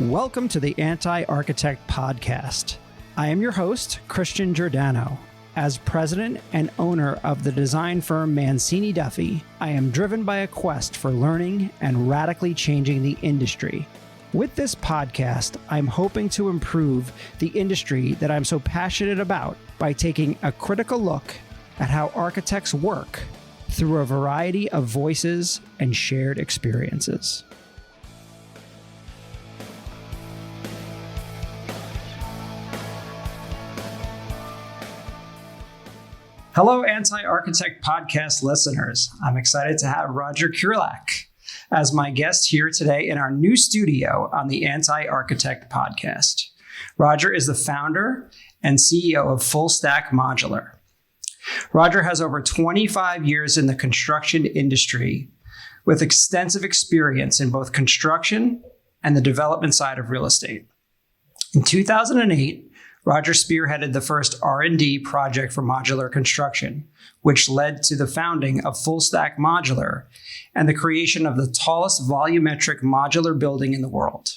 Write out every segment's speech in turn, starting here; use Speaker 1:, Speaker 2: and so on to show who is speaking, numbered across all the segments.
Speaker 1: Welcome to the Anti-Architect Podcast. I am your host, Christian Giordano. As president and owner of the design firm Mancini Duffy, I am driven by a quest for learning and radically changing the industry. With this podcast, I'm hoping to improve the industry that I'm so passionate about by taking a critical look at how architects work through a variety of voices and shared experiences. Hello, Anti-Architect Podcast listeners. I'm excited to have Roger Krulak as my guest here today in our new studio on the Anti-Architect Podcast. Roger is the founder and CEO of FullStack Modular. Roger has over 25 years in the construction industry with extensive experience in both construction and the development side of real estate. In 2008, Roger spearheaded the first R&D project for modular construction, which led to the founding of FullStack Modular and the creation of the tallest volumetric modular building in the world.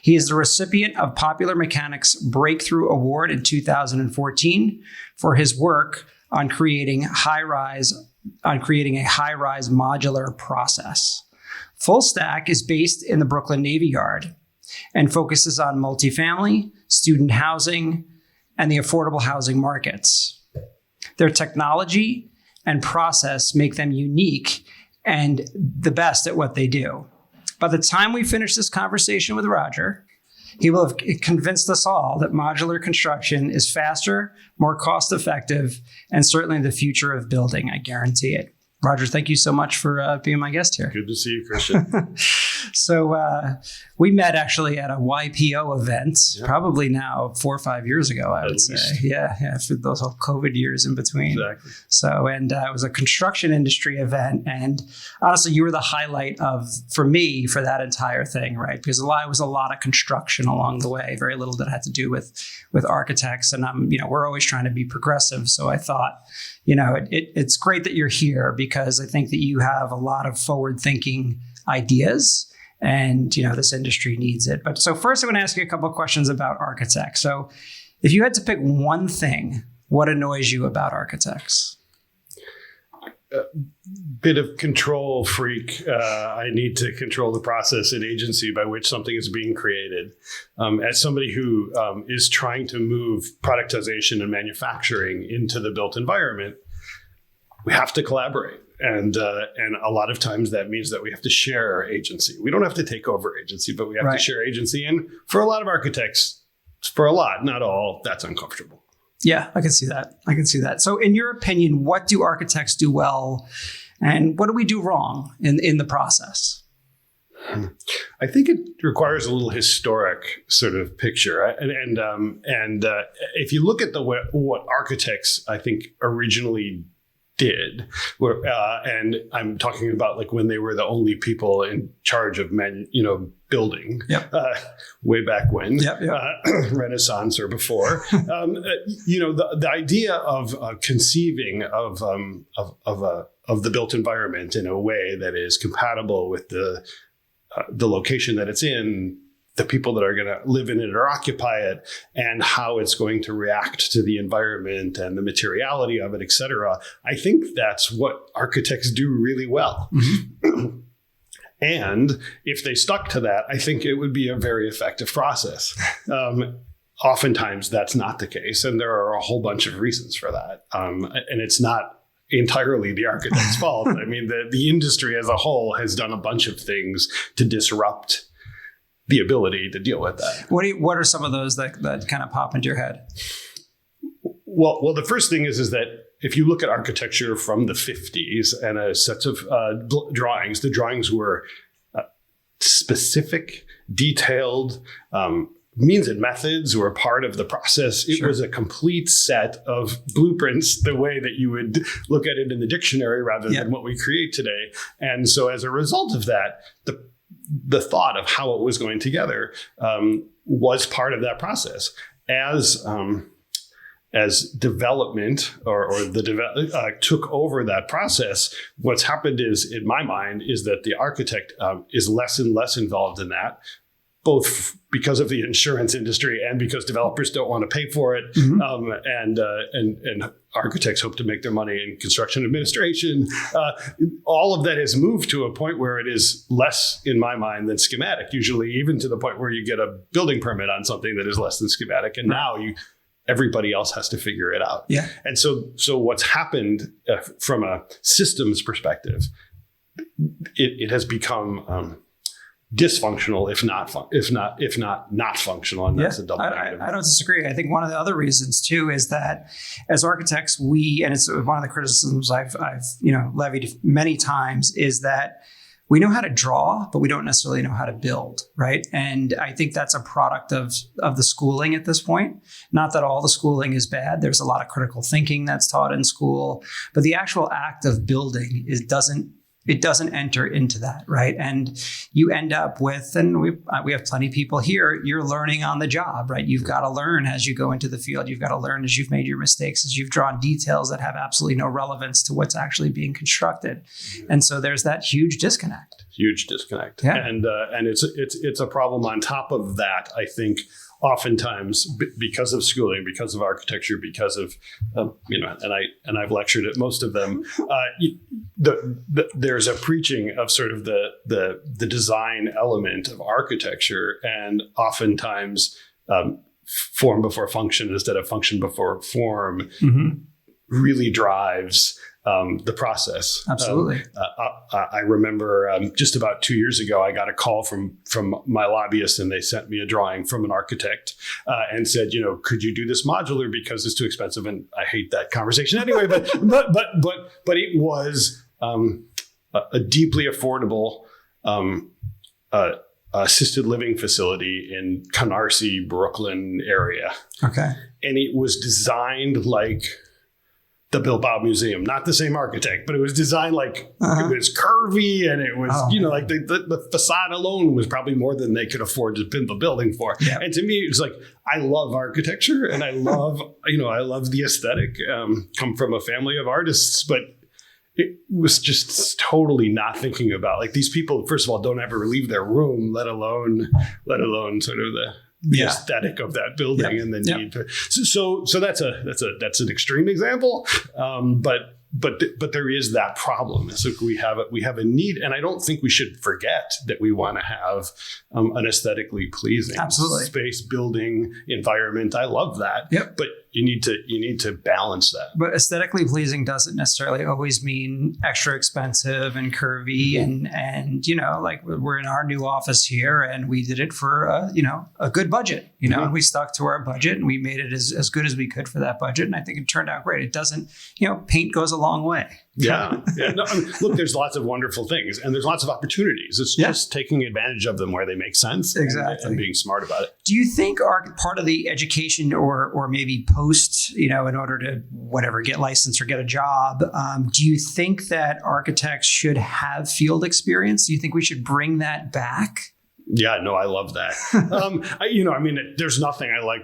Speaker 1: He is the recipient of Popular Mechanics Breakthrough Award in 2014 for his work on creating a high-rise modular process. FullStack is based in the Brooklyn Navy Yard and focuses on multifamily, student housing, and the affordable housing markets. Their technology and process make them unique and the best at what they do. By the time we finish this conversation with Roger, he will have convinced us all that modular construction is faster, more cost-effective, and certainly the future of building. I guarantee it. Roger, thank you so much for being my guest here.
Speaker 2: Good to see you, Christian.
Speaker 1: So we met actually at a YPO event, probably now 4 or 5 years ago, I would say. Yeah, for those whole COVID years in between.
Speaker 2: Exactly.
Speaker 1: So, and it was a construction industry event. And honestly, you were the highlight for me, for that entire thing, right? Because it was a lot of construction along the way, very little that had to do with architects. And we're always trying to be progressive. So I thought, it's great that you're here because I think that you have a lot of forward-thinking ideas and, this industry needs it. But so first, I'm going to ask you a couple of questions about architects. So if you had to pick one thing, what annoys you about architects?
Speaker 2: Bit of control freak. I need to control the process and agency by which something is being created. As somebody who is trying to move productization and manufacturing into the built environment, we have to collaborate. And a lot of times that means that we have to share agency. We don't have to take over agency, but we have to share agency. And for a lot of architects, for a lot, not all, that's uncomfortable.
Speaker 1: Yeah, I can see that. So in your opinion, what do architects do well and what do we do wrong in the process?
Speaker 2: I think it requires a little historic sort of picture. And if you look at what architects, I think, originally did, and I'm talking about like when they were the only people in charge of building, way back when, Renaissance or before. The idea of conceiving of the built environment in a way that is compatible with the location that it's in, the people that are going to live in it or occupy it, and how it's going to react to the environment and the materiality of it, et cetera. I think that's what architects do really well. Mm-hmm. And if they stuck to that, I think it would be a very effective process. Oftentimes, that's not the case. And there are a whole bunch of reasons for that. And it's not entirely the architect's fault. I mean, the industry as a whole has done a bunch of things to disrupt the ability to deal with that.
Speaker 1: What are some of those that kind of pop into your head?
Speaker 2: Well, the first thing is that if you look at architecture from the 50s and a set of drawings, the drawings were specific, detailed, means and methods were part of the process. It was a complete set of blueprints, the way that you would look at it in the dictionary rather than what we create today. And so as a result of that, the thought of how it was going together was part of that process. As development took over that process, what's happened is, in my mind, is that the architect is less and less involved in that. both because of the insurance industry and because developers don't want to pay for it. And architects hope to make their money in construction administration. All of that has moved to a point where it is less, in my mind, than schematic, usually even to the point where you get a building permit on something that is less than schematic. And now everybody else has to figure it out.
Speaker 1: Yeah.
Speaker 2: And so what's happened from a systems perspective, it has become dysfunctional, if not functional, and that's a double negative.
Speaker 1: I don't disagree. I think one of the other reasons too is that as architects, and it's one of the criticisms I've levied many times, is that we know how to draw, but we don't necessarily know how to build, right? And I think that's a product of the schooling at this point. Not that all the schooling is bad. There's a lot of critical thinking that's taught in school, but the actual act of building doesn't enter into that, right? And you end up with, and we have plenty of people here, you're learning on the job, right? You've got to learn as you go into the field. You've got to learn as you've made your mistakes, as you've drawn details that have absolutely no relevance to what's actually being constructed. And so there's that huge disconnect.
Speaker 2: Yeah. And it's a problem on top of that, I think. Oftentimes, because of schooling, because of architecture, because of and I've lectured at most of them. There's a preaching of sort of the design element of architecture, and oftentimes form before function instead of function before form really drives the process.
Speaker 1: Absolutely.
Speaker 2: I remember just about 2 years ago, I got a call from my lobbyist, and they sent me a drawing from an architect and said, could you do this modular because it's too expensive? And I hate that conversation anyway. But it was a deeply affordable assisted living facility in Canarsie, Brooklyn area.
Speaker 1: Okay.
Speaker 2: And it was designed like the Bilbao Museum, not the same architect, but it was designed like it was curvy, and it was, like the facade alone was probably more than they could afford to build the building for. Yeah. And to me, it's like, I love architecture, and I love, I love the aesthetic, come from a family of artists, but it was just totally not thinking about, like, these people, first of all, don't ever leave their room, let alone sort of the aesthetic of that building and the need for. So that's an extreme example, but there is that problem. So we have a need, and I don't think we should forget that we want to have an aesthetically pleasing space, building, environment. I love that. Yep. But you need to balance that.
Speaker 1: But aesthetically pleasing doesn't necessarily always mean extra expensive and curvy, and like we're in our new office here, and we did it for a good budget, and we stuck to our budget, and we made it as good as we could for that budget, and I think it turned out great. It doesn't, paint goes a long way.
Speaker 2: Yeah. No, look, there's lots of wonderful things, and there's lots of opportunities. It's just taking advantage of them where they make sense.
Speaker 1: Exactly.
Speaker 2: And being smart about it.
Speaker 1: Do you think part of the education or maybe post, in order to get licensed or get a job, do you think that architects should have field experience? Do you think we should bring that back?
Speaker 2: Yeah, no, I love that. There's nothing I like.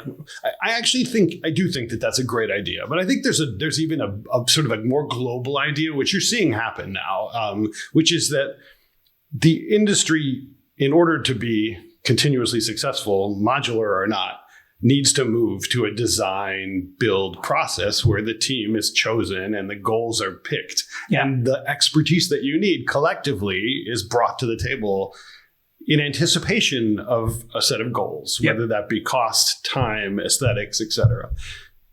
Speaker 2: I do think that that's a great idea, but I think there's even a sort of a more global idea, which you're seeing happen now, which is that the industry, in order to be continuously successful, modular or not, needs to move to a design build process where the team is chosen and the goals are picked, and the expertise that you need collectively is brought to the table in anticipation of a set of goals, whether that be cost, time, aesthetics, et cetera.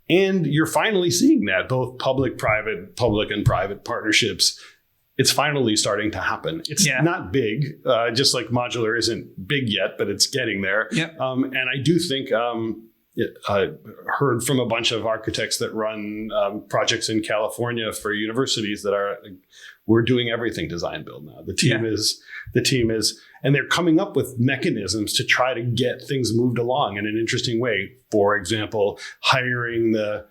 Speaker 2: And you're finally seeing that, both public and private partnerships. It's finally starting to happen. It's not big, just like modular isn't big yet, but it's getting there. Yep. And I do think I heard from a bunch of architects that run projects in California for universities that we're doing everything design build now. The team is, and they're coming up with mechanisms to try to get things moved along in an interesting way. For example, hiring the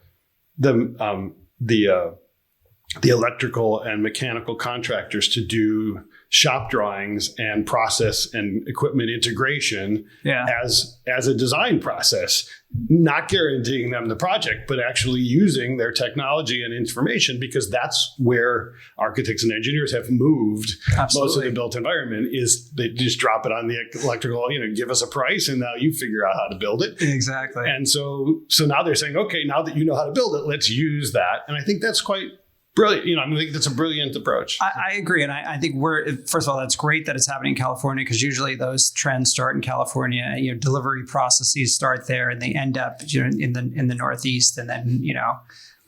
Speaker 2: the electrical and mechanical contractors to do shop drawings and process and equipment integration as a design process, not guaranteeing them the project, but actually using their technology and information, because that's where architects and engineers have moved. Absolutely. Most of the built environment is they just drop it on the electrical, give us a price and now you figure out how to build it.
Speaker 1: Exactly.
Speaker 2: And so now they're saying, okay, now that you know how to build it, let's use that. And I think that's quite brilliant. I think that's a brilliant approach.
Speaker 1: I agree. And I think first of all, that's great that it's happening in California, because usually those trends start in California. Delivery processes start there and they end up in the Northeast. And then,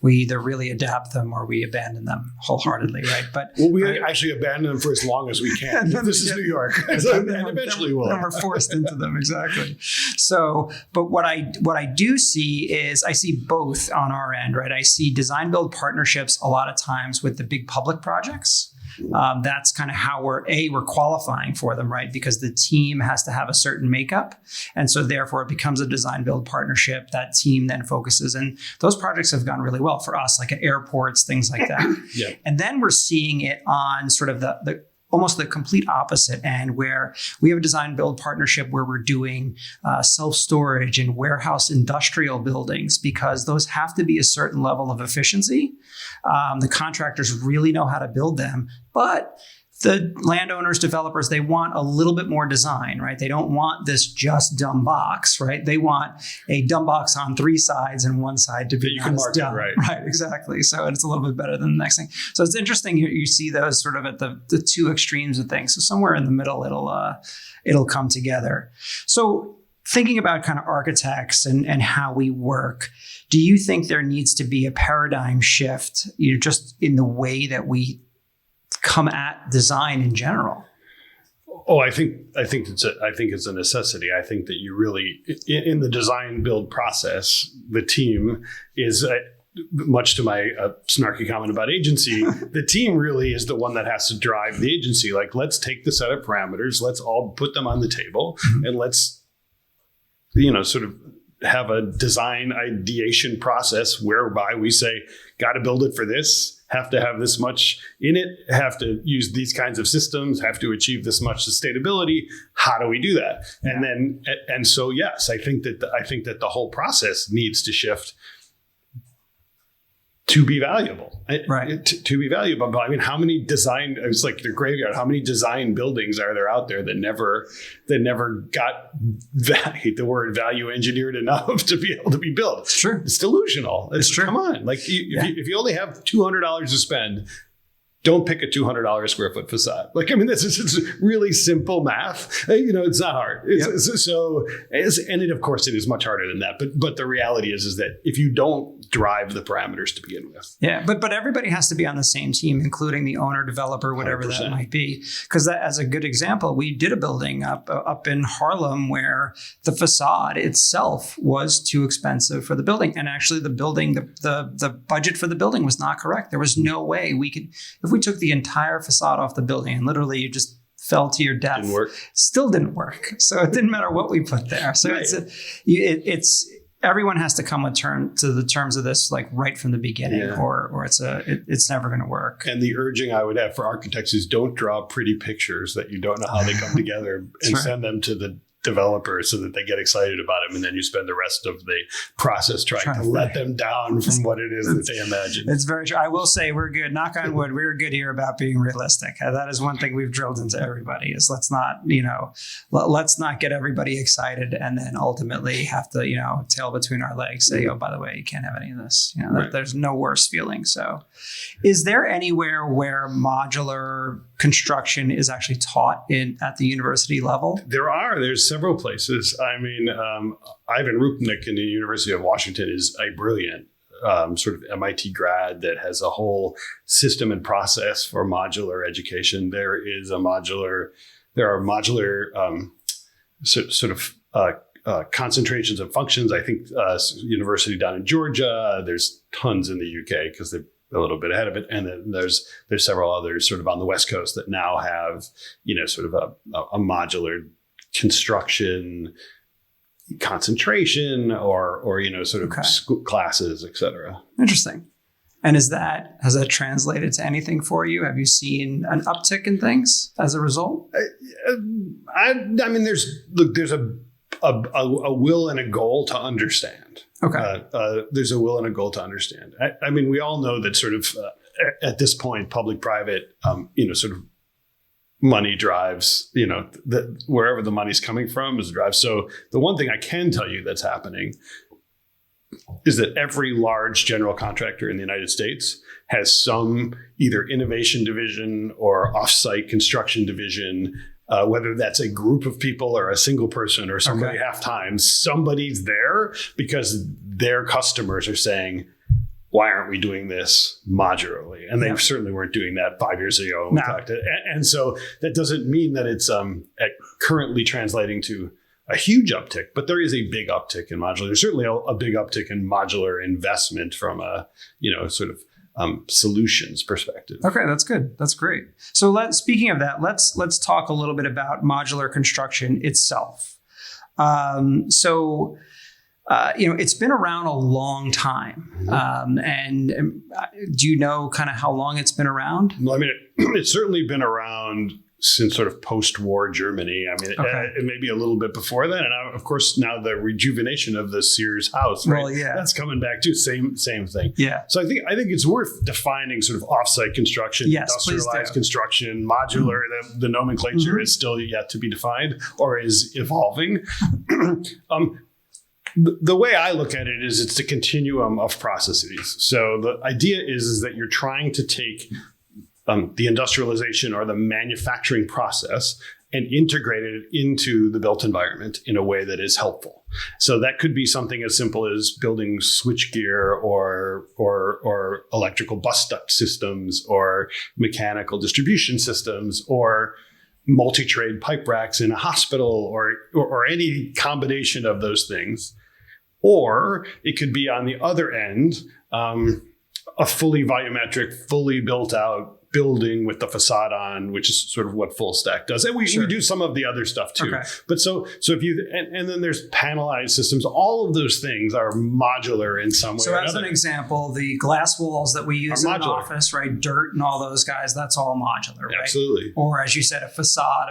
Speaker 1: we either really adapt them or we abandon them wholeheartedly, right? But
Speaker 2: we actually abandon them for as long as we can. This is New York, and eventually we'll.
Speaker 1: And we're forced into them, exactly. So, but what I do see is I see both on our end, right? I see design build partnerships a lot of times with the big public projects. That's kind of how we're qualifying for them, right? Because the team has to have a certain makeup. And so therefore it becomes a design build partnership. That team then focuses. And those projects have gone really well for us, like at airports, things like that. Yeah. And then we're seeing it on sort of the almost the complete opposite end, where we have a design build partnership where we're doing self-storage and warehouse industrial buildings, because those have to be a certain level of efficiency. The contractors really know how to build them, but the landowners, developers, they want a little bit more design, right? They don't want this just dumb box, right? They want a dumb box on three sides and one side to be not as dumb. Right, exactly. So it's a little bit better than the next thing. So it's interesting. You see those sort of at the two extremes of things. So somewhere in the middle, it'll come together. So thinking about kind of architects and how we work, do you think there needs to be a paradigm shift, just in the way that we come at design in general?
Speaker 2: Oh, I think it's a necessity. I think that you really, in the design build process, the team is, much to my snarky comment about agency, the team really is the one that has to drive the agency. Like, let's take the set of parameters, let's all put them on the table, and let's, sort of have a design ideation process whereby we say, got to build it for this, have to have this much in it, have to use these kinds of systems, have to achieve this much sustainability. How do we do that? Yeah. And so, yes, I think that the whole process needs to shift to be valuable, right? To be valuable. But I mean, how many design? It's like the graveyard. How many design buildings are there out there that never got the word value engineered enough to be able to be built?
Speaker 1: It's true.
Speaker 2: It's delusional. It's true. Come on, like if you only have $200 to spend, don't pick a $200 square foot facade. Like, I mean, this is really simple math. It's not hard. Of course, it is much harder than that. But the reality is that if you don't drive the parameters to begin with.
Speaker 1: Yeah, but everybody has to be on the same team, including the owner, developer, whatever 100%. That might be. Because as a good example, we did a building up in Harlem where the facade itself was too expensive for the building. And actually the building, the budget for the building was not correct. There was no way we could, if we took the entire facade off the building and literally you just fell to your death, still didn't work. So it didn't matter what we put there. So right. it's everyone has to come to the terms of this like right from the beginning, or it's never going to work.
Speaker 2: And the urging I would have for architects is don't draw pretty pictures that you don't know how they come together and send them to the developers so that they get excited about them, and then you spend the rest of the process trying to let them down from what it is that they imagine.
Speaker 1: It's very true. I will say we're good. Knock on wood. We're good here about being realistic. That is one thing we've drilled into everybody is let's not get everybody excited and then ultimately have to, tail between our legs say, oh, by the way, you can't have any of this. Right. There's no worse feeling. So is there anywhere where modular construction is actually taught at the university level?
Speaker 2: There's several places. I mean, Ivan Rupnik in the University of Washington is a brilliant sort of MIT grad that has a whole system and process for modular education. There are modular concentrations of functions. I think university down in Georgia. There's tons in the UK because they're a little bit ahead of it, and then there's several others sort of on the West Coast that now have sort of a modular construction concentration or sort of school classes, et cetera.
Speaker 1: Interesting. And has that translated to anything for you? Have you seen an uptick in things as a result?
Speaker 2: I mean, there's a will and a goal to understand.
Speaker 1: Okay.
Speaker 2: There's a will and a goal to understand. I mean, we all know that sort of at this point, public-private, sort of money drives, wherever the money's coming from is drives. So the one thing I can tell you that's happening is that every large general contractor in the United States has some either innovation division or offsite construction division, whether that's a group of people or a single person or somebody half-time, somebody's there because their customers are saying, why aren't we doing this modularly? And they certainly weren't doing that 5 years ago.
Speaker 1: No.
Speaker 2: And so that doesn't mean that it's currently translating to a huge uptick, but there is a big uptick in modular. There's certainly a big uptick in modular investment from a, sort of solutions perspective.
Speaker 1: Okay, that's good. That's great. So speaking of that, let's talk a little bit about modular construction itself. It's been around a long time. And do you know kind of how long it's been around?
Speaker 2: Well, I mean, it's certainly been around since sort of post-war Germany. I mean, it may be a little bit before that. And of course, now the rejuvenation of the Sears house, right? Well, yeah. That's coming back too. Same thing. Yeah. So I think it's worth defining sort of offsite construction, industrialized construction, modular. The nomenclature is still yet to be defined or is evolving. The way I look at it is it's a continuum of processes. So the idea is that you're trying to take the industrialization or the manufacturing process and integrate it into the built environment in a way that is helpful. So that could be something as simple as building switchgear or electrical bus duct systems or mechanical distribution systems or multi-trade pipe racks in a hospital or any combination of those things. Or it could be on the other end, a fully volumetric, fully built out building with the facade on, which is sort of what Fulstack does. And we do some of the other stuff too. Okay. But so if you, and then there's panelized systems, all of those things are modular in some way.
Speaker 1: So as an example, the glass walls that we use in an office, right? Dirt and all those guys, that's all modular, right?
Speaker 2: Absolutely.
Speaker 1: Or as you said, a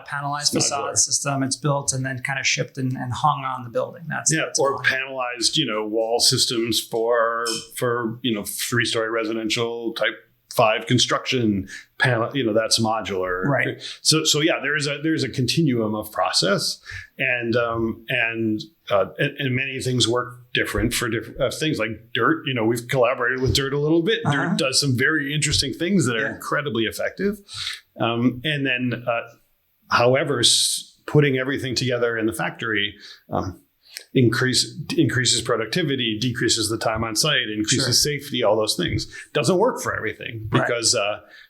Speaker 1: panelized facade system, it's built and then kind of shipped and hung on the building. That's
Speaker 2: or panelized, wall systems for 3-story residential type 5 construction panel, that's modular.
Speaker 1: Right.
Speaker 2: So there's a continuum of process and many things work different for different things like dirt. We've collaborated with dirt a little bit. Dirt does some very interesting things that are incredibly effective. However, putting everything together in the factory, increases productivity, decreases the time on site, increases safety, all those things. Doesn't work for everything because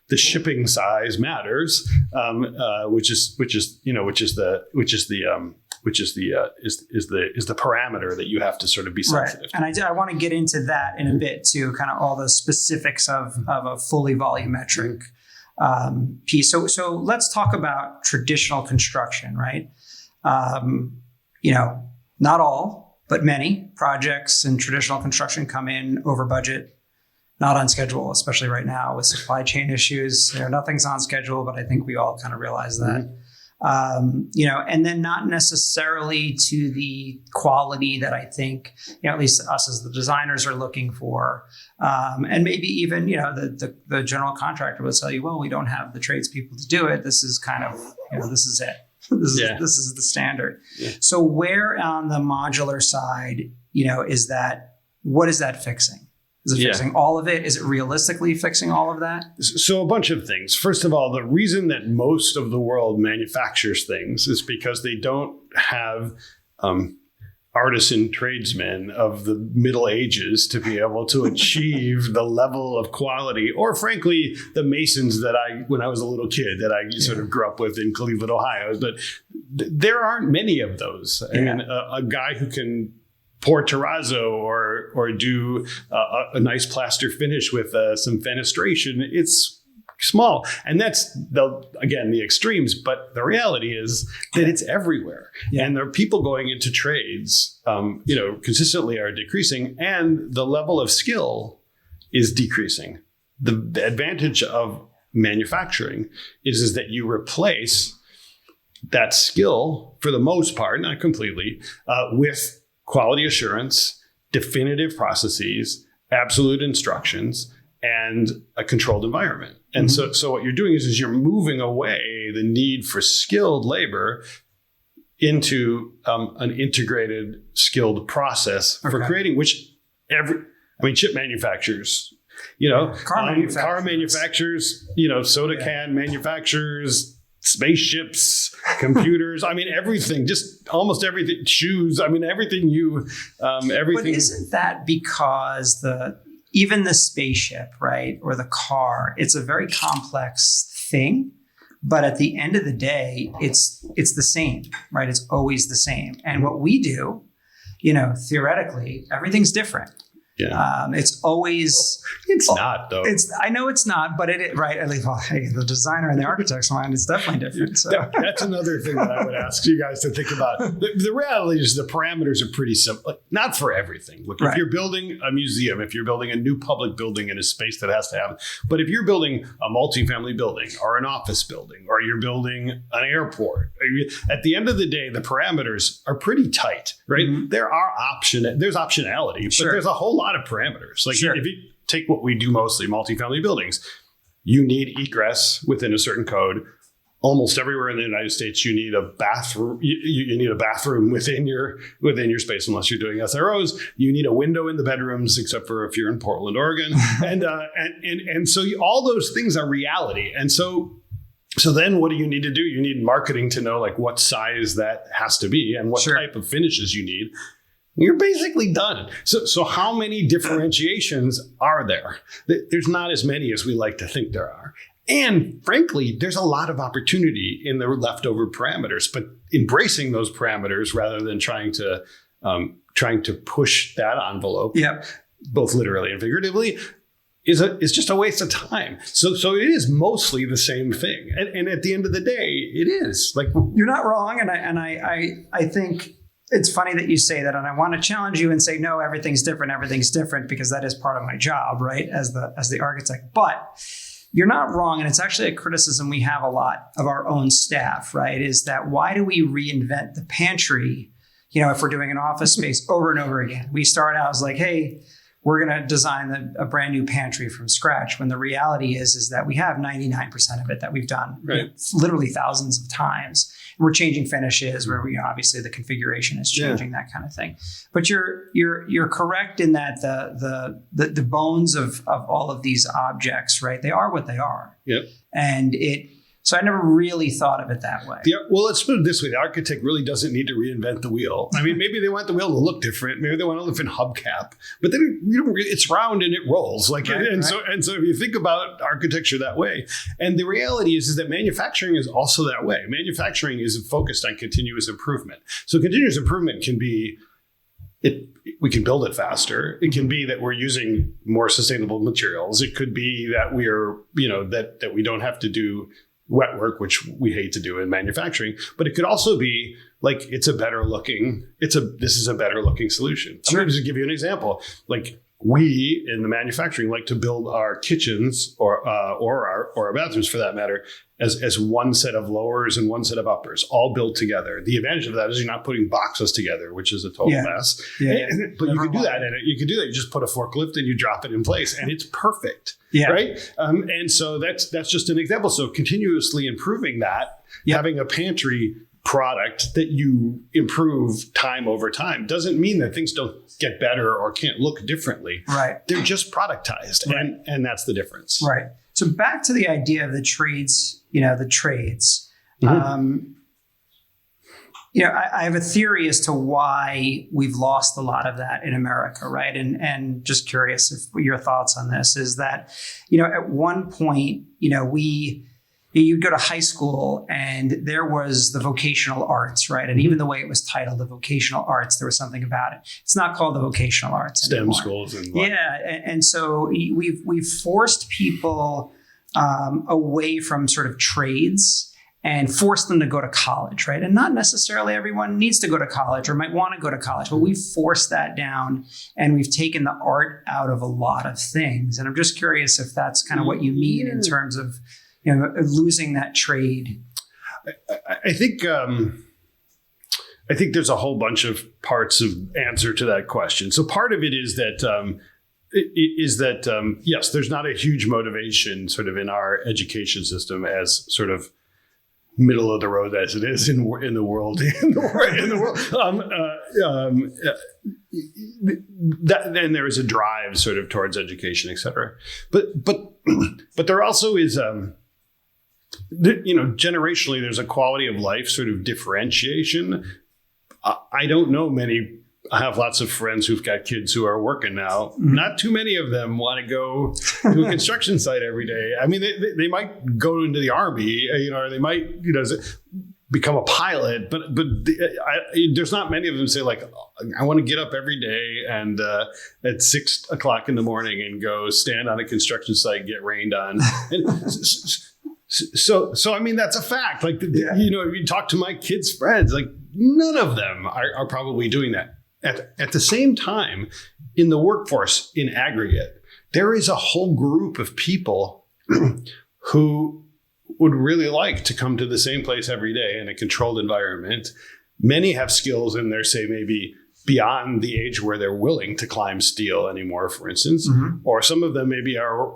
Speaker 2: the shipping size matters, which is the parameter that you have to sort of be sensitive to.
Speaker 1: And I want to get into that in a bit too, kind of all the specifics of a fully volumetric piece. So let's talk about traditional construction, right? Not all, but many projects in traditional construction come in over budget, not on schedule, especially right now with supply chain issues. Nothing's on schedule, but I think we all kind of realize that. And then not necessarily to the quality that I think, at least us as the designers are looking for. And maybe even, the general contractor will tell you, well, we don't have the tradespeople to do it. This is kind of, this is it. This is the standard. Yeah. So where on the modular side, what is that fixing? Is it fixing all of it? Is it realistically fixing all of that?
Speaker 2: So a bunch of things. First of all, the reason that most of the world manufactures things is because they don't have artisan tradesmen of the Middle Ages to be able to achieve the level of quality, or frankly, the masons that when I was a little kid, that I sort of grew up with in Cleveland, Ohio. But there aren't many of those. I mean, a guy who can pour terrazzo or do a nice plaster finish with some fenestration, it's small. And that's the extremes, but the reality is that it's everywhere. Yeah. And there are people going into trades, consistently are decreasing, and the level of skill is decreasing. The advantage of manufacturing is that you replace that skill for the most part, not completely, with quality assurance, definitive processes, absolute instructions, and a controlled environment. And so what you're doing is you're moving away the need for skilled labor into an integrated, skilled process for creating, which chip manufacturers, car manufacturers, soda can manufacturers, spaceships, computers. Everything, just almost everything, shoes. Everything everything.
Speaker 1: But isn't that because even the spaceship, right, or the car, it's a very complex thing, but at the end of the day, it's the same, right? It's always the same. And what we do, theoretically, everything's different.
Speaker 2: Yeah.
Speaker 1: It's always.
Speaker 2: It's not though.
Speaker 1: I know it's not, but it right. At least, the designer and the architect's mind is definitely different. So
Speaker 2: that's another thing that I would ask you guys to think about. The reality is the parameters are pretty simple. Not for everything. Look, if you're building a museum, if you're building a new public building in a space that has to have, but if you're building a multifamily building or an office building, or you're building an airport, at the end of the day, the parameters are pretty tight, right? Mm-hmm. There's optionality, but there's a whole lot of parameters. Like if you take what we do mostly, multifamily buildings, you need egress within a certain code. Almost everywhere in the United States, you need a bathroom. You need a bathroom within your space, unless you're doing SROs. You need a window in the bedrooms, except for if you're in Portland, Oregon, and so all those things are reality. And so then what do you need to do? You need marketing to know like what size that has to be and what type of finishes you need. You're basically done. So how many differentiations are there? There's not as many as we like to think there are. And frankly, there's a lot of opportunity in the leftover parameters, but embracing those parameters rather than trying to push that envelope, both literally and figuratively, is just a waste of time. So it is mostly the same thing. And at the end of the day, it is. Like,
Speaker 1: you're not wrong. And I think it's funny that you say that, and I want to challenge you and say, no, everything's different, because that is part of my job, right, as the architect. But you're not wrong, and it's actually a criticism we have a lot of our own staff, right, is that why do we reinvent the pantry, if we're doing an office space over and over again? We start out as like, hey, we're going to design a brand new pantry from scratch, when the reality is that we have 99% of it that we've done literally thousands of times. We're changing finishes where obviously the configuration is changing, that kind of thing. But you're correct in that the bones of all of these objects, right? They are what they are.
Speaker 2: Yep.
Speaker 1: And so I never really thought of it that way.
Speaker 2: Yeah, well, let's put it this way. The architect really doesn't need to reinvent the wheel. Maybe they want the wheel to look different. Maybe they want a different hubcap. But then it's round and it rolls. So if you think about architecture that way, and the reality is that manufacturing is also that way. Manufacturing is focused on continuous improvement. So continuous improvement can be we can build it faster. It can be that we're using more sustainable materials. It could be that that we don't have to do wet work, which we hate to do in manufacturing, but it could also be like this is a better looking solution. Sure. I'm going to just give you an example. Like, we in the manufacturing like to build our kitchens or our bathrooms, for that matter, as one set of lowers and one set of uppers, all built together. The advantage of that is you're not putting boxes together, which is a total mess. Yeah. But you can do that, and you can do that. You just put a forklift and you drop it in place, and it's perfect. Yeah. Right. And so that's just an example. So continuously improving that, having a pantry product that you improve time over time doesn't mean that things don't get better or can't look differently. Right. They're just productized. Right. And that's the difference.
Speaker 1: Right. So back to the idea of the trades, the trades. Mm-hmm. I have a theory as to why we've lost a lot of that in America, right? And just curious if your thoughts on this is that, at one point, you'd go to high school and there was the vocational arts, right? And even the way it was titled, the vocational arts, there was something about it. It's not called the vocational arts
Speaker 2: STEM
Speaker 1: anymore.
Speaker 2: Schools.
Speaker 1: And so we've forced people away from sort of trades and force them to go to college, right? And not necessarily everyone needs to go to college or might want to go to college, but we've forced that down and we've taken the art out of a lot of things. And I'm just curious if that's kind of what you mean in terms of, losing that trade.
Speaker 2: I think there's a whole bunch of parts of answer to that question. So part of it is that yes, there's not a huge motivation sort of in our education system as sort of middle of the road as it is in the world. Then there is a drive sort of towards education, et cetera. But there also is, generationally, there's a quality of life sort of differentiation. I don't know many. I have lots of friends who've got kids who are working now. Mm-hmm. Not too many of them want to go to a construction site every day. I mean, they might go into the Army, or they might, become a pilot. But there's not many of them say like, I want to get up every day and at 6 o'clock in the morning and go stand on a construction site, get rained on. And so I mean, that's a fact. Like, if you talk to my kids' friends, like none of them are probably doing that. At the same time, in the workforce in aggregate, there is a whole group of people who would really like to come to the same place every day in a controlled environment. Many have skills and they're, say, maybe beyond the age where they're willing to climb steel anymore, for instance. Mm-hmm. Or some of them maybe are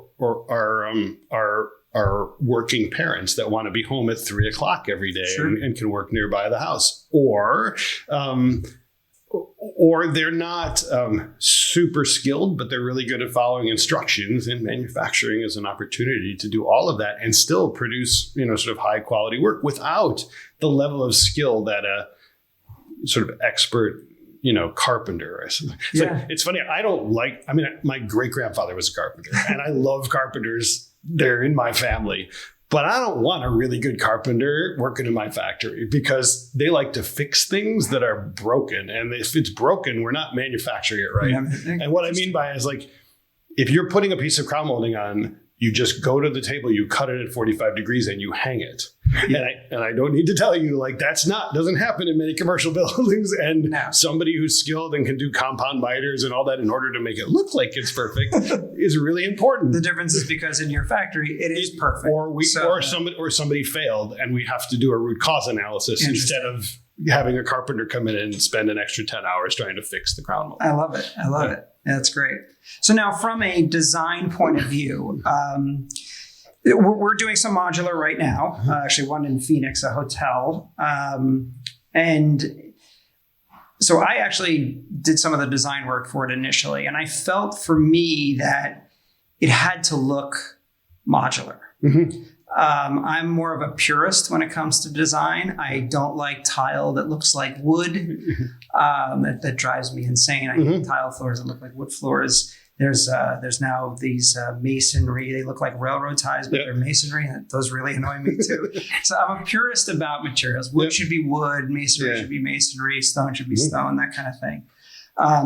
Speaker 2: working parents that want to be home at 3 o'clock every day. Sure. and can work nearby the house. Or they're not super skilled, but they're really good at following instructions, and manufacturing is an opportunity to do all of that and still produce, sort of high quality work without the level of skill that a sort of expert, carpenter is. It's funny. My great grandfather was a carpenter and I love carpenters. They're in my family. But I don't want a really good carpenter working in my factory because they like to fix things that are broken. And if it's broken, we're not manufacturing it right. And what I mean by it is like, if you're putting a piece of crown molding on, you just go to the table, you cut it at 45 degrees and you hang it. Yeah. And I don't need to tell you, like, doesn't happen in many commercial buildings. And somebody who's skilled and can do compound miters and all that in order to make it look like it's perfect is really important.
Speaker 1: The difference is because in your factory, it is perfect.
Speaker 2: Or somebody failed and we have to do a root cause analysis instead of having a carpenter come in and spend an extra 10 hours trying to fix the crown mold.
Speaker 1: I love it. That's great. So now from a design point of view, we're doing some modular right now, actually one in Phoenix, a hotel. And so I actually did some of the design work for it initially. And I felt for me that it had to look modular. Mm-hmm. I'm more of a purist when it comes to design. I don't like tile that looks like wood. That drives me insane. I hate tile floors that look like wood floors. There's now these masonry. They look like railroad ties, but they're masonry. Those really annoy me too. So I'm a purist about materials. Wood should be wood. Masonry should be masonry. Stone should be stone. That kind of thing.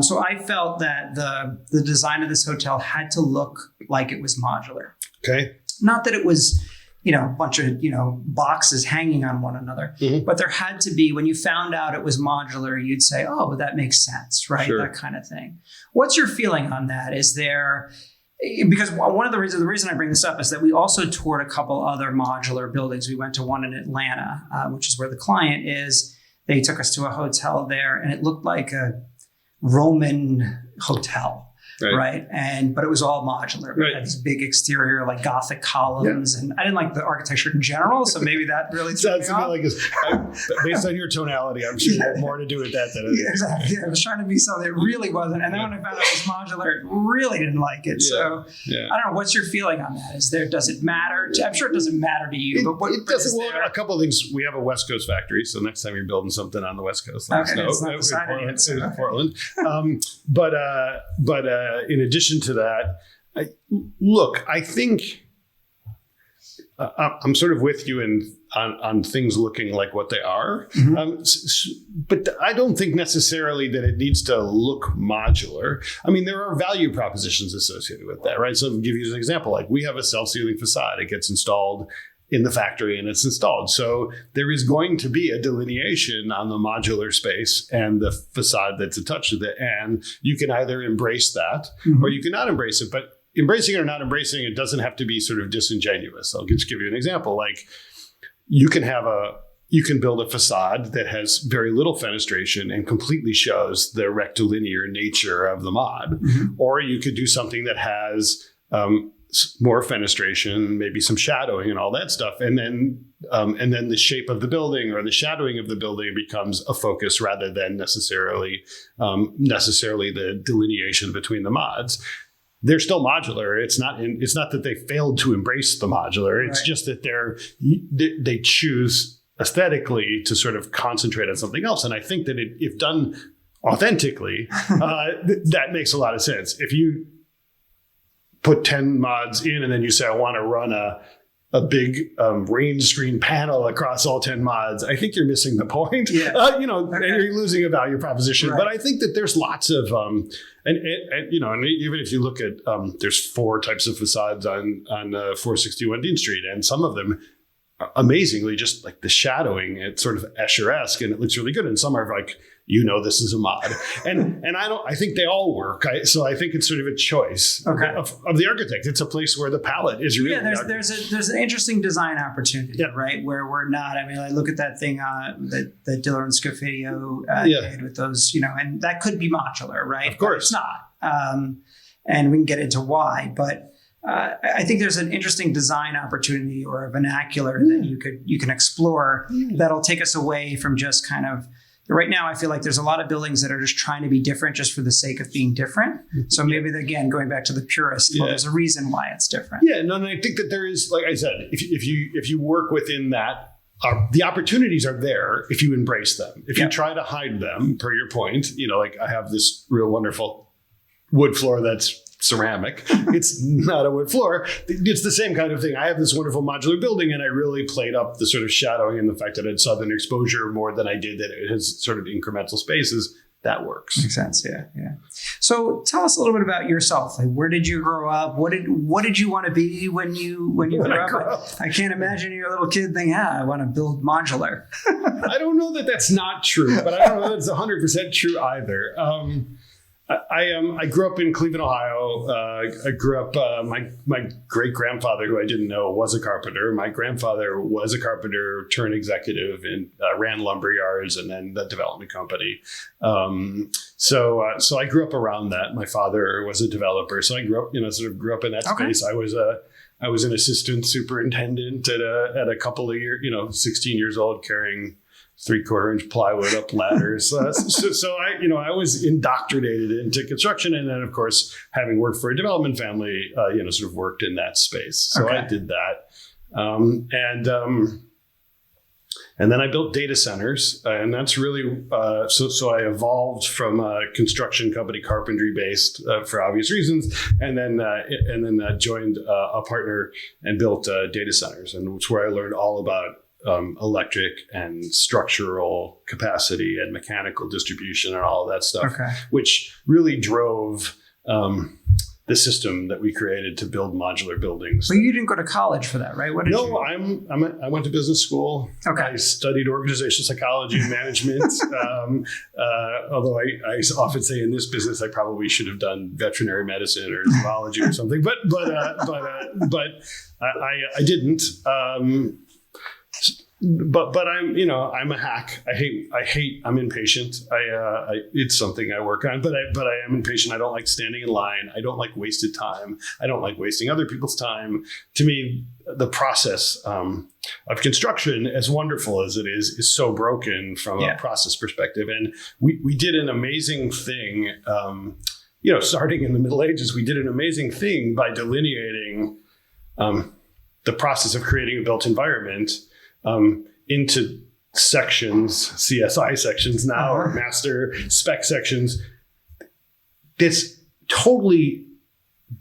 Speaker 1: So I felt that the design of this hotel had to look like it was modular.
Speaker 2: Okay.
Speaker 1: Not that it was, a bunch of, boxes hanging on one another. Mm-hmm. But there had to be, when you found out it was modular, you'd say, oh, that makes sense, right? Sure. That kind of thing. What's your feeling on that? Is there, because one of the reason I bring this up is that we also toured a couple other modular buildings. We went to one in Atlanta, which is where the client is. They took us to a hotel there and it looked like a Roman hotel. Right. But it was all modular. Right. It had this big exterior, like Gothic columns. Yeah. And I didn't like the architecture in general. So maybe that really
Speaker 2: sounds to me like based on your tonality, I'm sure you had more to do with that than it is.
Speaker 1: Exactly. Yeah, I was trying to be something it really wasn't. And then when I found out it was modular, I really didn't like it. Yeah. So I don't know. What's your feeling on that? Does it matter? I'm sure it doesn't matter to you. But what it doesn't.
Speaker 2: Well, a couple of things. We have a West Coast factory. So next time you're building something on the West Coast, let us know. It's not in Portland. But in addition to that, I think I'm sort of with you on things looking like what they are. Mm-hmm. But I don't think necessarily that it needs to look modular. I mean, there are value propositions associated with that, right? So I'll give you an example. Like we have a self-sealing facade. It gets installed in the factory and it's installed. So there is going to be a delineation on the modular space and the facade that's attached to it. And you can either embrace that or you cannot embrace it. But embracing it or not embracing it doesn't have to be sort of disingenuous. I'll just give you an example. Like you can build a facade that has very little fenestration and completely shows the rectilinear nature of the mod. Or you could do something that has more fenestration, maybe some shadowing and all that stuff. And then the shape of the building or the shadowing of the building becomes a focus rather than necessarily the delineation between the mods. They're still modular. It's not that they failed to embrace the modular. It's just that they choose aesthetically to sort of concentrate on something else. And I think that if done authentically, that makes a lot of sense. If you put 10 mods in and then you say, I want to run a big rain screen panel across all 10 mods, I think you're missing the point. And you're losing a value proposition. Right. But I think that there's lots of, and even if you look at, there's 4 types of facades on 461 Dean Street, and some of them amazingly just like the shadowing, it's sort of Escher-esque and it looks really good. And some are like, this is a mod. And I think they all work. So I think it's sort of a choice of the architect. It's a place where the palette is really.
Speaker 1: Yeah, there's an interesting design opportunity, right? Where we're not, I look at that thing that Diller and Scofidio did with those, and that could be modular, right?
Speaker 2: Of course.
Speaker 1: But it's not. And we can get into why, but I think there's an interesting design opportunity or a vernacular that you can explore that'll take us away from just kind of. Right now, I feel like there's a lot of buildings that are just trying to be different just for the sake of being different. So maybe, again, going back to the purist, there's a reason why it's different.
Speaker 2: Yeah, no, and I think that there is, like I said, if you work within that, the opportunities are there if you embrace them. If you try to hide them, per your point, like I have this real wonderful wood floor that's ceramic. It's not a wood floor. It's the same kind of thing. I have this wonderful modular building and I really played up the sort of shadowing and the fact that it had southern exposure more than I did that it has sort of incremental spaces. That works.
Speaker 1: Makes sense. Yeah. So tell us a little bit about yourself. Like, where did you grow up? What did you want to be when you grew up? I can't imagine you're a little kid thinking, I want to build modular.
Speaker 2: I don't know that that's not true, but I don't know that it's 100% true either. I grew up in Cleveland, Ohio. I grew up, my great grandfather, who I didn't know, was a carpenter. My grandfather was a carpenter turned executive and ran lumber yards and then the development company. So I grew up around that. My father was a developer. So I grew up, grew up in that space. I was an assistant superintendent at a couple of years, 16 years old, carrying 3/4 inch plywood up ladders. So I was indoctrinated into construction. And then, of course, having worked for a development family, sort of worked in that space. So I did that. And then I built data centers. And that's really, so I evolved from a construction company, carpentry based for obvious reasons. And then joined a partner and built data centers. And it's where I learned all about electric and structural capacity and mechanical distribution and all of that stuff, which really drove the system that we created to build modular buildings.
Speaker 1: But you didn't go to college for that, right?
Speaker 2: I went to business school. I studied organizational psychology and management. Although I often say in this business, I probably should have done veterinary medicine or zoology or something, but I didn't. But I'm a hack. I'm impatient. It's something I work on, but I am impatient. I don't like standing in line. I don't like wasted time. I don't like wasting other people's time. To me, the process of construction, as wonderful as it is so broken from a process perspective. And we did an amazing thing, starting in the Middle Ages, we did an amazing thing by delineating the process of creating a built environment into sections, CSI sections now, or master spec sections. That's totally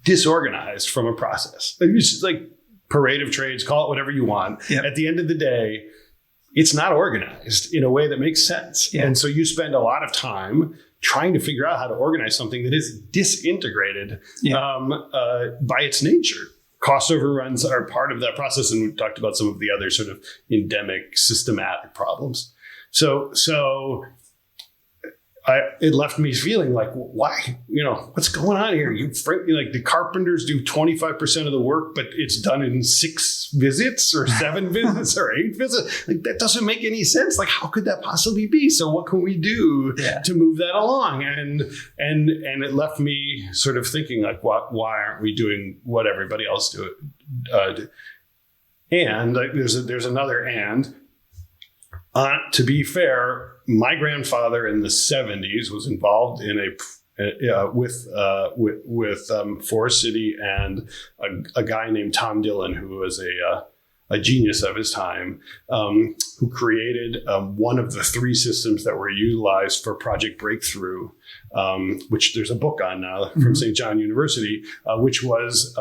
Speaker 2: disorganized from a process. It's just like parade of trades, call it whatever you want. Yep. At the end of the day, it's not organized in a way that makes sense. Yeah. And so you spend a lot of time trying to figure out how to organize something that is disintegrated by its nature. cost overruns are part of that process. And we talked about some of the other sort of endemic systematic problems. So it left me feeling like, why, what's going on here? Like the carpenters do 25% of the work, but it's done in 6 visits or 7 visits or 8 visits. Like that doesn't make any sense. Like how could that possibly be? So what can we do to move that along? And it left me sort of thinking like, why aren't we doing what everybody else do? And there's another and. To be fair, my grandfather in the 70s was involved in with Forest City and a guy named Tom Dillon, who was a genius of his time, who created one of the 3 systems that were utilized for Project Breakthrough, which there's a book on now from St. John University, which was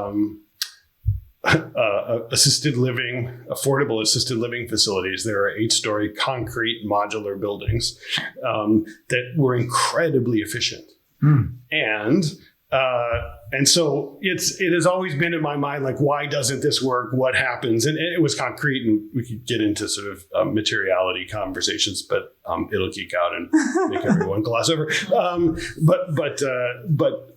Speaker 2: assisted living, affordable assisted living facilities. There are 8-story concrete modular buildings that were incredibly efficient. And so it has always been in my mind, like, why doesn't this work? What happens? And it was concrete, and we could get into sort of materiality conversations, but it'll geek out and make everyone gloss over.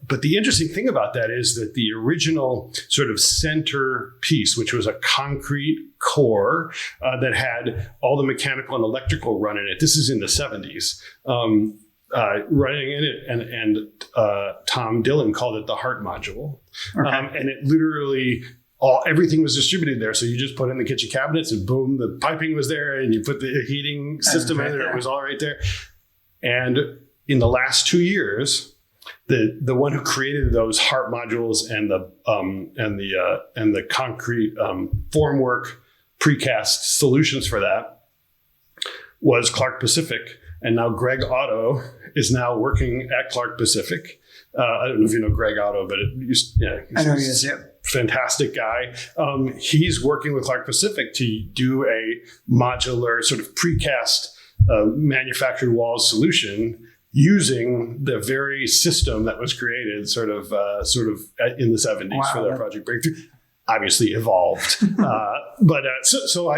Speaker 2: But the interesting thing about that is that the original sort of center piece, which was a concrete core that had all the mechanical and electrical run in it. This is in the 70s. Running in it, and Tom Dillon called it the heart module. And it literally, everything was distributed there. So you just put in the kitchen cabinets and boom, the piping was there, and you put the heating system in there. It was all right there. And in the last 2 years, the one who created those heart modules and the concrete formwork precast solutions for that was Clark Pacific. And now Greg Otto is now working at Clark Pacific. I don't know if you know Greg Otto, but he's
Speaker 1: I know he is. Yep.
Speaker 2: Fantastic guy. He's working with Clark Pacific to do a modular sort of precast manufactured walls solution using the very system that was created sort of in the 70s for that Project Breakthrough. Obviously evolved, so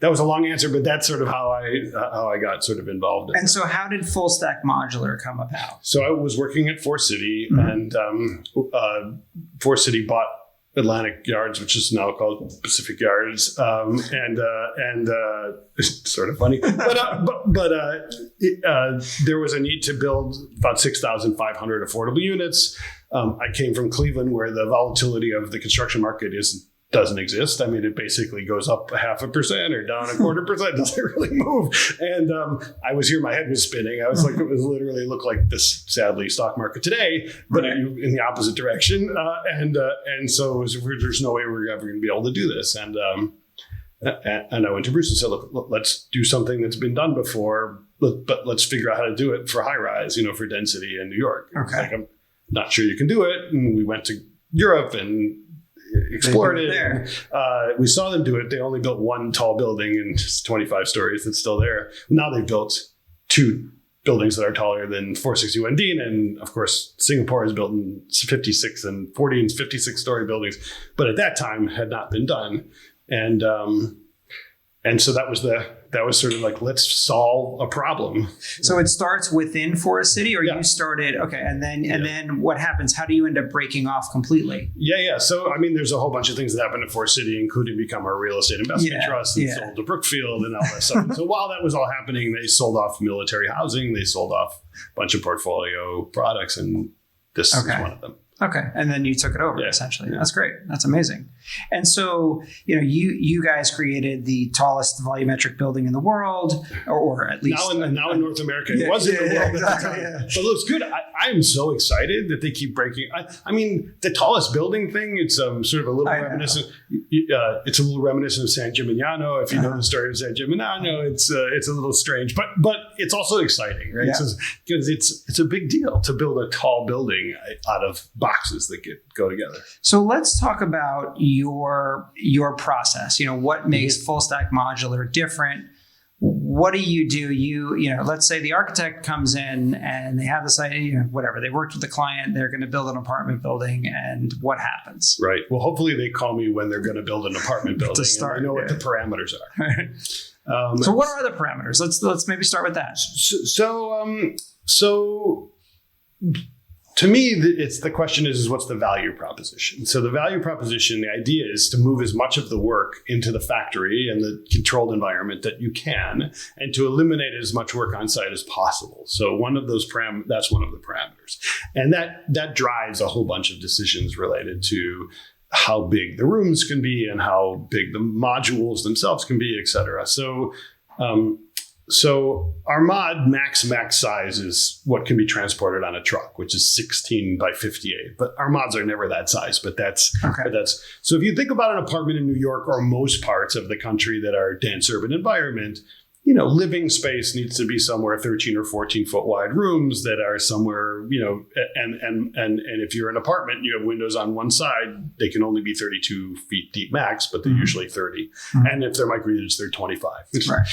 Speaker 2: that was a long answer, but that's sort of how I got sort of involved in
Speaker 1: And so how did FullStack Modular come about?
Speaker 2: So I was working at Forest City, and Forest City bought Atlantic Yards, which is now called Pacific Yards, and it's sort of funny, but there was a need to build about 6,500 affordable units. I came from Cleveland, where the volatility of the construction market doesn't exist. I mean, it basically goes up 0.5% or down 0.25%. It doesn't really move. And I was here, my head was spinning. I was like, it was literally looked like this, sadly, stock market today, but in the opposite direction. And so there's no way we're ever going to be able to do this. And I went to Bruce and said, look, let's do something that's been done before, but let's figure out how to do it for high rise, for density in New York. Okay. Like, I'm not sure you can do it. And we went to Europe and explored it. There. We saw them do it. They only built one tall building, and it's 25 stories that's still there. Now they've built 2 buildings that are taller than 461 Dean. And of course, Singapore has built in 56 and 40 and 56 story buildings, but at that time had not been done. And so that was sort of like, let's solve a problem.
Speaker 1: So it starts within Forest City, or you started, and then what happens? How do you end up breaking off completely?
Speaker 2: Yeah. So, I mean, there's a whole bunch of things that happened at Forest City, including become a real estate investment trust and sold to Brookfield and all that stuff. And so while that was all happening, they sold off military housing, they sold off a bunch of portfolio products, and this is one of them.
Speaker 1: Okay. And then you took it over, essentially. Yeah. That's great. That's amazing. And so, you guys created the tallest volumetric building in the world, or at least
Speaker 2: now in North America. It was in the world at the time. Yeah. But it's good. I am so excited that they keep breaking. I mean, the tallest building thing, it's sort of a little reminiscent. It's a little reminiscent of San Gimignano. If you know the story of San Gimignano, it's a little strange, but it's also exciting, right? Yeah. Because it's a big deal to build a tall building out of boxes that go together.
Speaker 1: So let's talk about your process. What makes FullStack Modular different? what do? Let's say the architect comes in and they have this idea, whatever, they worked with the client, they're going to build an apartment building, and what happens?
Speaker 2: Right. Well, hopefully they call me when they're going to build an apartment building
Speaker 1: To start,
Speaker 2: and I know what the parameters are.
Speaker 1: So what are the parameters? Let's maybe start with that.
Speaker 2: So to me, the question is what's the value proposition? So the value proposition, the idea is to move as much of the work into the factory and the controlled environment that you can, and to eliminate as much work on site as possible. So one of those that's one of the parameters. And that drives a whole bunch of decisions related to how big the rooms can be and how big the modules themselves can be, et cetera. So our mod max size is what can be transported on a truck, which is 16 by 58. But our mods are never that size. But that's so if you think about an apartment in New York or most parts of the country that are dense urban environment, living space needs to be somewhere 13 or 14 foot wide rooms that are somewhere, and if you're an apartment, you have windows on one side, they can only be 32 feet deep max, but they're usually 30. Mm-hmm. And if they're micro-units, they're 25. Right.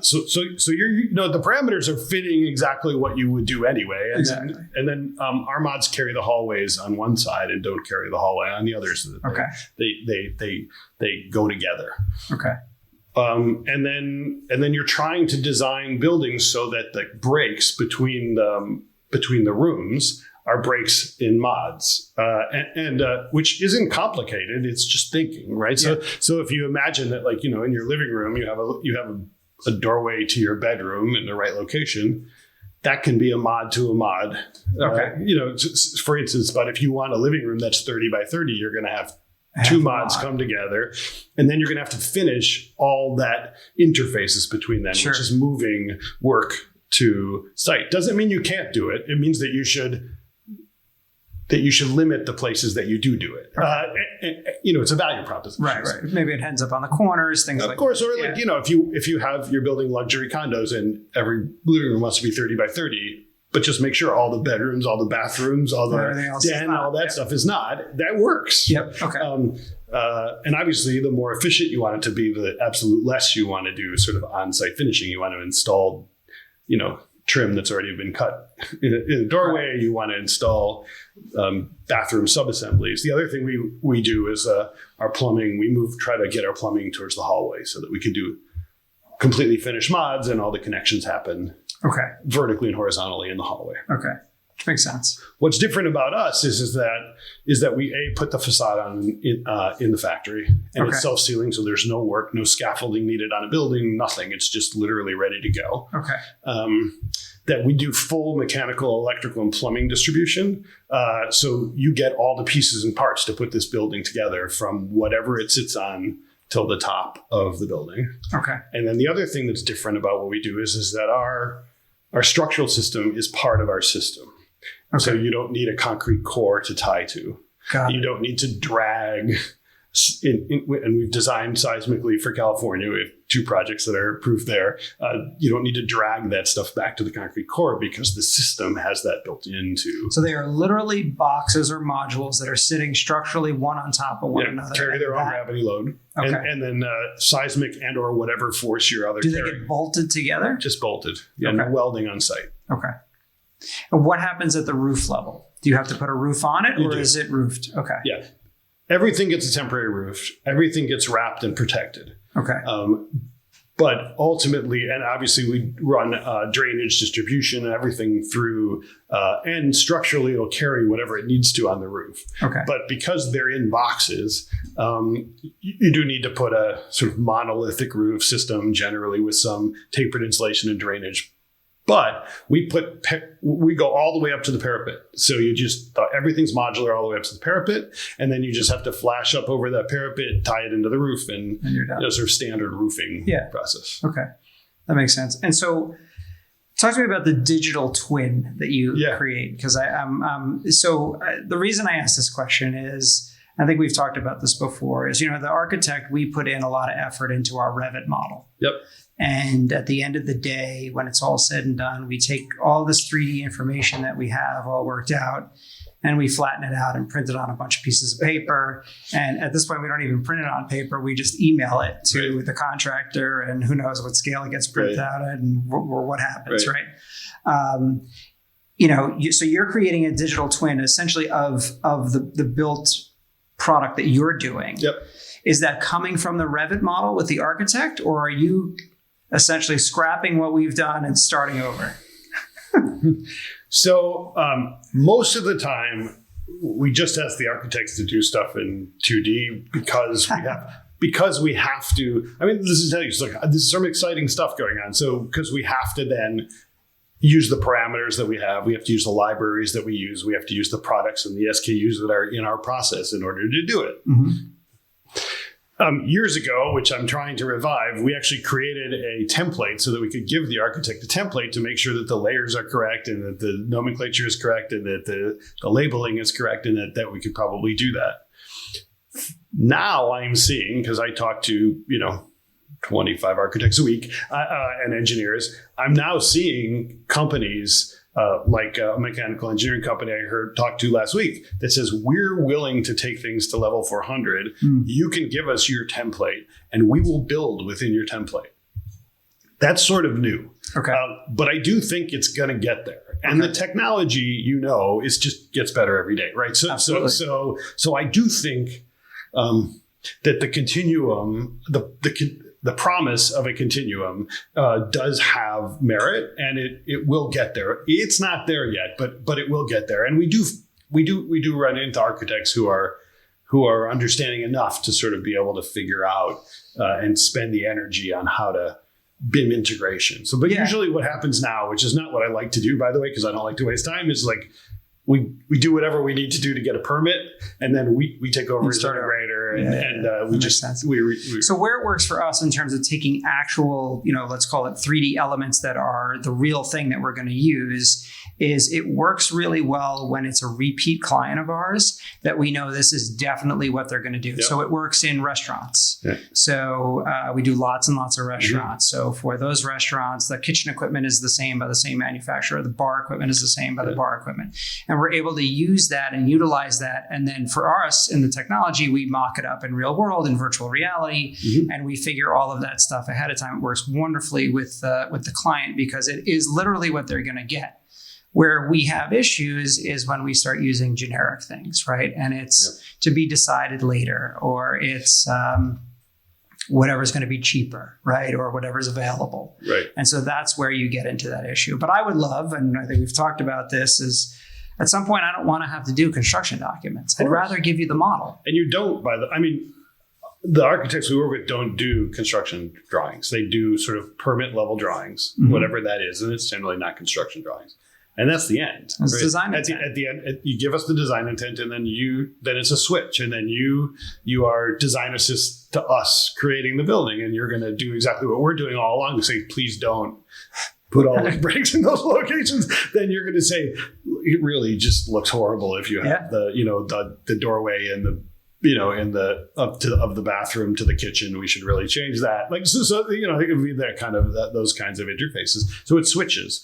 Speaker 2: So you're, the parameters are fitting exactly what you would do anyway. And then our mods carry the hallways on one side and don't carry the hallway on the other. So that they go together.
Speaker 1: Okay.
Speaker 2: And then you're trying to design buildings so that the breaks between the rooms are breaks in mods, and which isn't complicated. It's just thinking, right? Yeah. So if you imagine that, in your living room, you have a doorway to your bedroom in the right location, that can be a mod to a mod. Okay. For instance, but if you want a living room that's 30 by 30, you're going to have two mods come together, and then you're going to have to finish all that interfaces between them, which is moving work to site. Doesn't mean you can't do it. It means that you should limit the places that you do it. Okay. It's a value proposition.
Speaker 1: Right. Maybe it ends up on the corners, things like that. Of course,
Speaker 2: or if you're building luxury condos and every living room wants to be 30 by 30, but just make sure all the bedrooms, all the bathrooms, all the den, all that stuff is not. That works.
Speaker 1: Yep. Okay.
Speaker 2: And obviously, the more efficient you want it to be, the absolute less you want to do sort of on-site finishing. You want to install, trim that's already been cut in a doorway. Right. You want to install bathroom subassemblies. The other thing we do is our plumbing. We try to get our plumbing towards the hallway so that we can do completely finished mods and all the connections happen.
Speaker 1: Okay.
Speaker 2: Vertically and horizontally in the hallway.
Speaker 1: Okay. Which makes sense.
Speaker 2: What's different about us is that we put the facade on in the factory, and it's self-sealing, so there's no work, no scaffolding needed on a building, nothing. It's just literally ready to go.
Speaker 1: Okay.
Speaker 2: That we do full mechanical, electrical, and plumbing distribution. So you get all the pieces and parts to put this building together from whatever it sits on till the top of the building. Okay. And then the other thing that's different about what we do is that our structural system is part of our system. Okay. So you don't need a concrete core to tie to. You don't need to drag. And we've designed seismically for California. We have 2 projects that are approved there. You don't need to drag that stuff back to the concrete core because the system has that built into.
Speaker 1: So they are literally boxes or modules that are sitting structurally one on top of one another.
Speaker 2: Carry their own gravity load. Okay. And then seismic and or whatever force you're other
Speaker 1: carrying. Do they get bolted together?
Speaker 2: Just bolted. Yeah, no welding on site.
Speaker 1: Okay. And what happens at the roof level? Do you have to put a roof on it, or is it roofed? Okay.
Speaker 2: Yeah. Everything gets a temporary roof. Everything gets wrapped and protected.
Speaker 1: Okay.
Speaker 2: But ultimately, and obviously we run drainage distribution and everything through, and structurally it'll carry whatever it needs to on the roof. Okay. But because they're in boxes, you do need to put a sort of monolithic roof system, generally with some tapered insulation and drainage. But we go all the way up to the parapet. So you just, everything's modular all the way up to the parapet. And then you just have to flash up over that parapet, tie it into the roof, and you're done. Sort of standard roofing process.
Speaker 1: Okay. That makes sense. And so talk to me about the digital twin that you create. Because the reason I asked this question is, I think we've talked about this before, is, the architect, we put in a lot of effort into our Revit model.
Speaker 2: Yep.
Speaker 1: And at the end of the day, when it's all said and done, we take all this 3D information that we have all worked out, and we flatten it out and print it on a bunch of pieces of paper. And at this point, we don't even print it on paper. We just email it to the contractor, and who knows what scale it gets printed out at and what happens, right? So you're creating a digital twin essentially of the built product that you're doing.
Speaker 2: Yep.
Speaker 1: Is that coming from the Revit model with the architect, or are you essentially scrapping what we've done and starting over?
Speaker 2: So most of the time, we just ask the architects to do stuff in 2D because we have to. I mean, this is some exciting stuff going on. So because we have to then use the parameters that we have to use the libraries that we use, we have to use the products and the SKUs that are in our process in order to do it.
Speaker 1: Mm-hmm.
Speaker 2: Years ago, which I'm trying to revive, we actually created a template so that we could give the architect a template to make sure that the layers are correct and that the nomenclature is correct and that the labeling is correct, and that we could probably do that. Now I'm seeing, because I talk to 25 architects a week and engineers, I'm now seeing companies like a mechanical engineering company I talked to last week that says, we're willing to take things to level 400. You can give us your template and we will build within your template. That's sort of new.
Speaker 1: Okay.
Speaker 2: But I do think it's going to get there. And the technology, is just gets better every day, right? So I do think that the continuum, the promise of a continuum does have merit, and it will get there. It's not there yet, but it will get there. And we do run into architects who are understanding enough to sort of be able to figure out and spend the energy on how to BIM integration. But usually what happens now, which is not what I like to do, by the way, because I don't like to waste time, is like we do whatever we need to do to get a permit, and then we take over as integrator,
Speaker 1: So where it works for us in terms of taking actual, let's call it 3D elements that are the real thing that we're going to use, is it works really well when it's a repeat client of ours that we know this is definitely what they're going to do. Yep. So it works in restaurants. Yeah. So we do lots and lots of restaurants. Mm-hmm. So for those restaurants, the kitchen equipment is the same by the same manufacturer. The bar equipment is the same by the bar equipment. And we're able to use that and utilize that. And then for us in the technology, we mock it up in real world, in virtual reality, and we figure all of that stuff ahead of time. It works wonderfully with the client because it is literally what they're going to get. Where we have issues is when we start using generic things, right? And it's to be decided later, or it's whatever's going to be cheaper, right? Or whatever's available.
Speaker 2: Right.
Speaker 1: And so that's where you get into that issue. But I would love, and I think we've talked about this, is at some point I don't want to have to do construction documents. I'd rather give you the model.
Speaker 2: And you don't, the architects we work with don't do construction drawings. They do sort of permit level drawings, whatever that is. And it's generally not construction drawings. And that's the end.
Speaker 1: It's right? Design intent.
Speaker 2: At the end, you give us the design intent, and then it's a switch, and then you are design assist to us creating the building, and you're going to do exactly what we're doing all along. Say, please don't put all the bricks in those locations. Then you're going to say, it really just looks horrible if you have the doorway and the in the of the bathroom to the kitchen. We should really change that. It would be that kind of those kinds of interfaces. So it switches.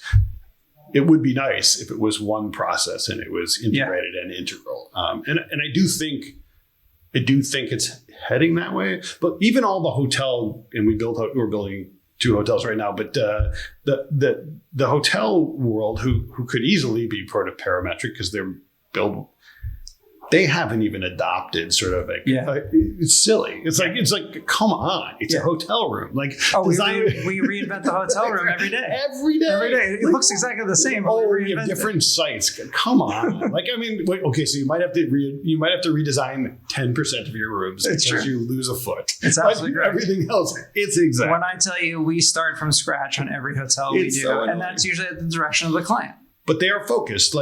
Speaker 2: It would be nice if it was one process and it was integrated and integral. And I do think it's heading that way. But even all the hotel, and we're building 2 hotels right now. But the hotel world, who could easily be parametric because they're built. They haven't even adopted sort of it's silly. It's like, come on, it's a hotel room. We
Speaker 1: reinvent the hotel room every day.
Speaker 2: Every day.
Speaker 1: It looks exactly the same.
Speaker 2: We have different sites. Come on. So you might have to redesign 10% of your rooms because you lose a foot.
Speaker 1: It's absolutely great.
Speaker 2: Everything else, it's exact.
Speaker 1: When I tell you we start from scratch on every hotel we do, and that's usually at the direction of the client.
Speaker 2: But they are focused,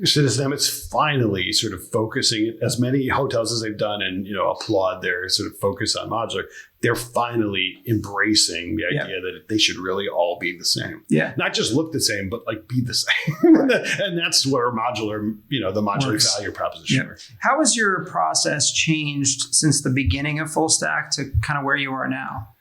Speaker 2: Citizen it's finally sort of focusing as many hotels as they've done and applaud their sort of focus on modular. They're finally embracing the idea that they should really all be the same. Yeah. Not just look the same, but be the same. And that's where modular, the modular value proposition.
Speaker 1: Yeah. How has your process changed since the beginning of FullStack to kind of where you are now?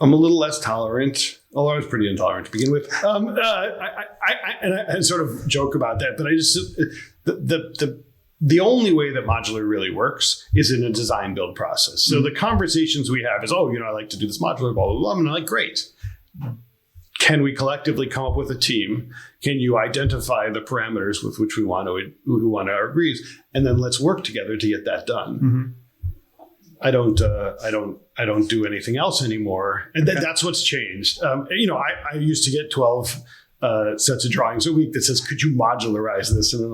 Speaker 2: I'm a little less tolerant Although I was pretty intolerant to begin with. I sort of joke about that, but I just the only way that modular really works is in a design build process. So the conversations we have is, I like to do this modular, blah, blah, blah. And I'm like, great. Can we collectively come up with a team? Can you identify the parameters with which we want to agree? And then let's work together to get that done. Mm-hmm. I don't do anything else anymore. And that's what's changed. I used to get 12 sets of drawings a week that says, could you modularize this? And then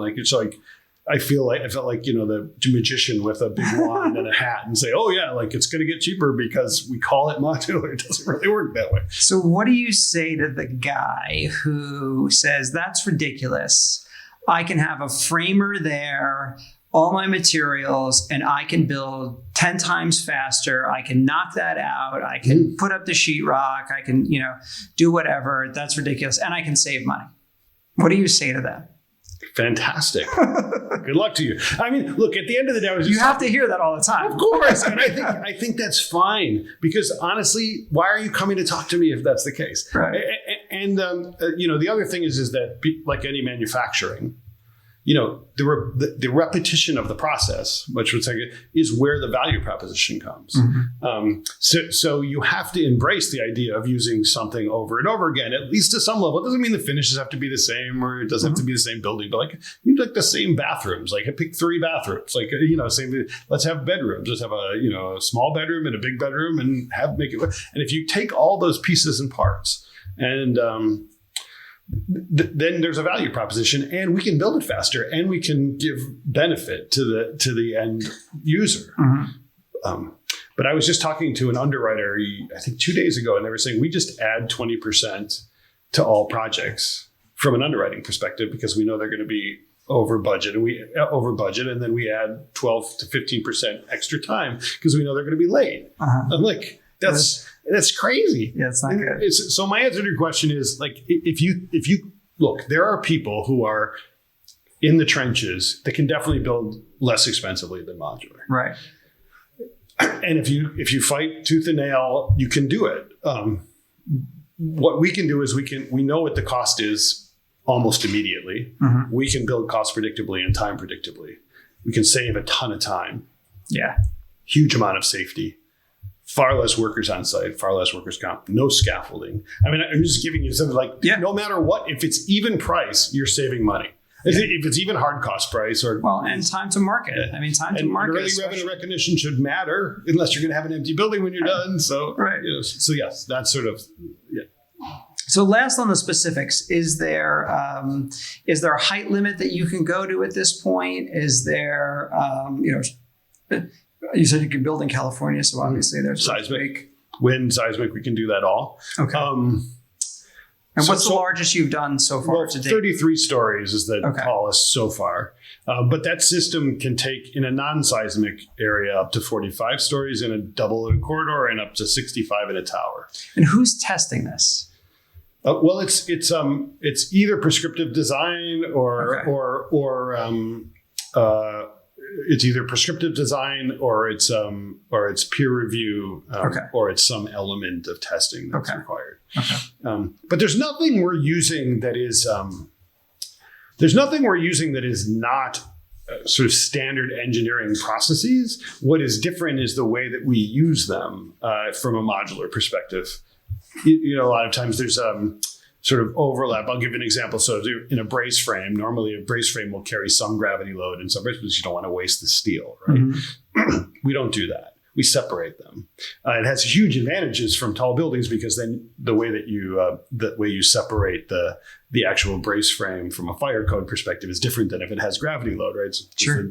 Speaker 2: I felt like, the magician with a big wand and a hat and say, oh yeah, it's going to get cheaper because we call it modular. It doesn't really work that way.
Speaker 1: So what do you say to the guy who says, that's ridiculous? I can have a framer there, all my materials, and I can build 10 times faster. I can knock that out. I can put up the sheetrock. I can, do whatever. That's ridiculous. And I can save money. What do you say to that?
Speaker 2: Fantastic. Good luck to you. I mean, look, at the end of the day,
Speaker 1: you have to hehear that all the time.
Speaker 2: Of course. And I think that's fine, because honestly, why are you coming to talk to me if that's the case?
Speaker 1: Right.
Speaker 2: And the other thing is that, like any manufacturing, the repetition of the process, which would say, is where the value proposition comes. Mm-hmm. So you have to embrace the idea of using something over and over again, at least to some level. It doesn't mean the finishes have to be the same, or it doesn't have to be the same building, but you the same bathrooms. I pick 3 bathrooms. Same. Let's have bedrooms. Let's have a small bedroom and a big bedroom, and make it. And if you take all those pieces and parts, and then there's a value proposition, and we can build it faster, and we can give benefit to the end user. Mm-hmm. But I was just talking to an underwriter, I think 2 days ago, and they were saying we just add 20% to all projects from an underwriting perspective because we know they're going to be over budget, and then we add 12 to 15% extra time because we know they're going to be late. Uh-huh. I'm like, that's crazy.
Speaker 1: Yeah, it's not good.
Speaker 2: So my answer to your question is, if you look, there are people who are in the trenches that can definitely build less expensively than modular.
Speaker 1: Right.
Speaker 2: And if you fight tooth and nail, you can do it. What we can do is we know what the cost is almost immediately. Mm-hmm. We can build cost predictably and time predictably. We can save a ton of time.
Speaker 1: Yeah.
Speaker 2: Huge amount of safety. Far less workers on site, far less workers comp, no scaffolding. I mean, I'm just giving you something no matter what, if it's even price, you're saving money. Yeah. If it's even hard cost price
Speaker 1: and time to market. I mean, time to market.
Speaker 2: Early revenue recognition should matter unless you're going to have an empty building when you're done. So,
Speaker 1: right.
Speaker 2: So yes, that's sort of, yeah.
Speaker 1: So last on the specifics, is there a height limit that you can go to at this point? Is there, you said you can build in California, so obviously there's
Speaker 2: seismic, wind, seismic. We can do that all.
Speaker 1: Okay. And what's the largest you've done so far to date?
Speaker 2: 33 stories is the tallest so far. But that system can take, in a non-seismic area, up to 45 stories in a double in a corridor, and up to 65 in a tower.
Speaker 1: And who's testing this?
Speaker 2: Well, it's either prescriptive design or it's either prescriptive design or it's peer review or it's some element of testing that's required. Okay. But there's nothing we're using that is not sort of standard engineering processes. What is different is the way that we use them from a modular perspective. A lot of times there's sort of overlap. I'll give you an example. So in a brace frame, normally a brace frame will carry some gravity load and some brace because you don't want to waste the steel, right? Mm-hmm. We don't do that. We separate them. It has huge advantages from tall buildings because then the way you separate the actual brace frame from a fire code perspective is different than if it has gravity load, right?
Speaker 1: Sure.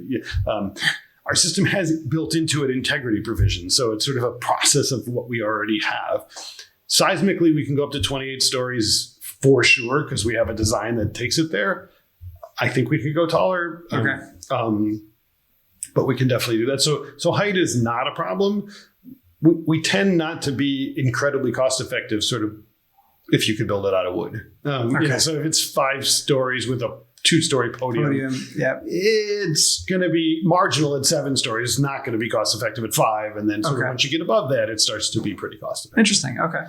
Speaker 2: Our system has built into it integrity provision. So it's sort of a process of what we already have. Seismically, we can go up to 28 stories for sure because we have a design that takes it there. I think we could go taller.
Speaker 1: Okay.
Speaker 2: But we can definitely do that. So height is not a problem. We tend not to be incredibly cost effective, sort of, if you could build it out of wood. So if it's 5 stories with a 2-story podium, it's going to be marginal at 7 stories. It's not going to be cost effective at 5. And then once you get above that, it starts to be pretty cost effective.
Speaker 1: Interesting. Okay.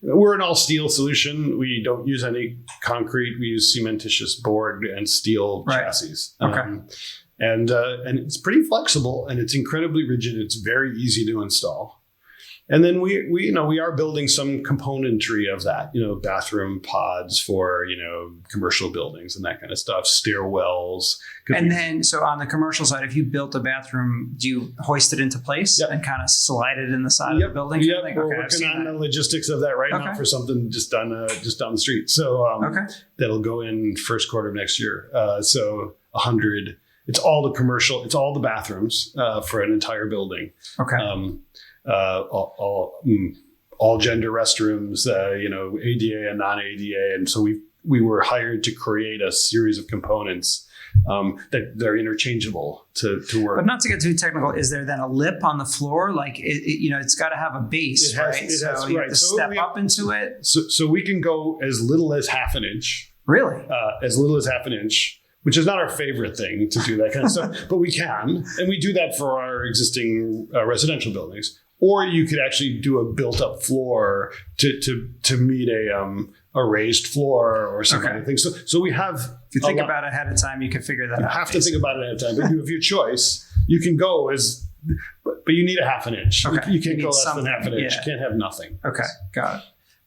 Speaker 2: We're an all steel solution. We don't use any concrete. We use cementitious board and steel chassis.
Speaker 1: Okay.
Speaker 2: And it's pretty flexible and it's incredibly rigid. It's very easy to install. And then we are building some componentry of that, bathroom pods for, commercial buildings and that kind of stuff, stairwells.
Speaker 1: And then, so on the commercial side, if you built a bathroom, do you hoist it into place and kind of slide it in the side of the building?
Speaker 2: Yep. We're working on the logistics of that right now for something just down the street. So that'll go in first quarter of next year. So 100. It's all the commercial. It's all the bathrooms for an entire building.
Speaker 1: Okay.
Speaker 2: All gender restrooms, ADA and non-ADA, and so we were hired to create a series of components that they're interchangeable to work.
Speaker 1: But not to get too technical, is there then a lip on the floor? Like it's got to have a base, right? So you have to step up into it.
Speaker 2: So we can go as little as half an inch.
Speaker 1: Really?
Speaker 2: As little as half an inch. Which is not our favorite thing to do that kind of stuff, but we can. And we do that for our existing residential buildings. Or you could actually do a built-up floor to meet a raised floor or some kind of thing. So we have...
Speaker 1: If you think about it ahead of time, you can figure that out.
Speaker 2: You have to think about it ahead of time. But you have your choice. You can go as... But you need a half an inch.
Speaker 1: Okay.
Speaker 2: You can't go less than half an inch. You can't have nothing.
Speaker 1: Okay. Got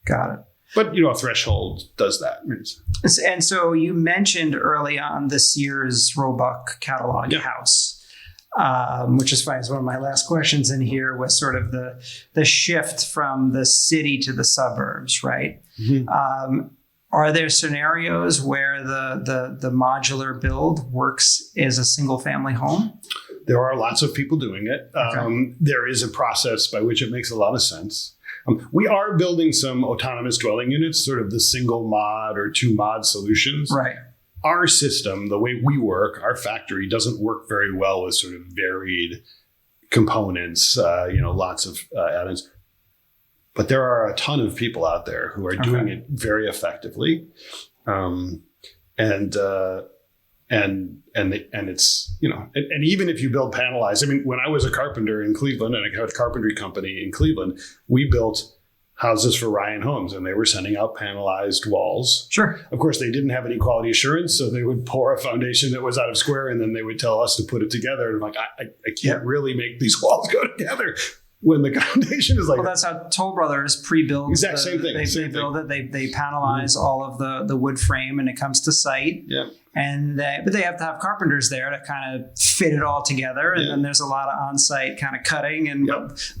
Speaker 1: it.
Speaker 2: But, a threshold does that.
Speaker 1: And so you mentioned early on the Sears Roebuck catalog house, which is funny. It's one of my last questions in here was sort of the shift from the city to the suburbs, right? Mm-hmm. Are there scenarios where the modular build works as a single family home?
Speaker 2: There are lots of people doing it. There is a process by which it makes a lot of sense. We are building some autonomous dwelling units, sort of the single mod or 2 mod solutions.
Speaker 1: Right.
Speaker 2: Our system, the way we work, our factory doesn't work very well with sort of varied components, lots of add-ins. But there are a ton of people out there who are doing it very effectively. And it's, and even if you build panelized, when I was a carpenter in Cleveland and I had a carpentry company in Cleveland, we built houses for Ryan Homes and they were sending out panelized walls.
Speaker 1: Sure.
Speaker 2: Of course, they didn't have any quality assurance. So they would pour a foundation that was out of square and then they would tell us to put it together. And I'm like, I can't really make these walls go together when the foundation is like...
Speaker 1: Well, that's how Toll Brothers pre-build.
Speaker 2: Exact same thing.
Speaker 1: They build it. They panelize all of the wood frame and it comes to site.
Speaker 2: Yeah.
Speaker 1: But they have to have carpenters there to kind of fit it all together. And then there's a lot of on-site kind of cutting.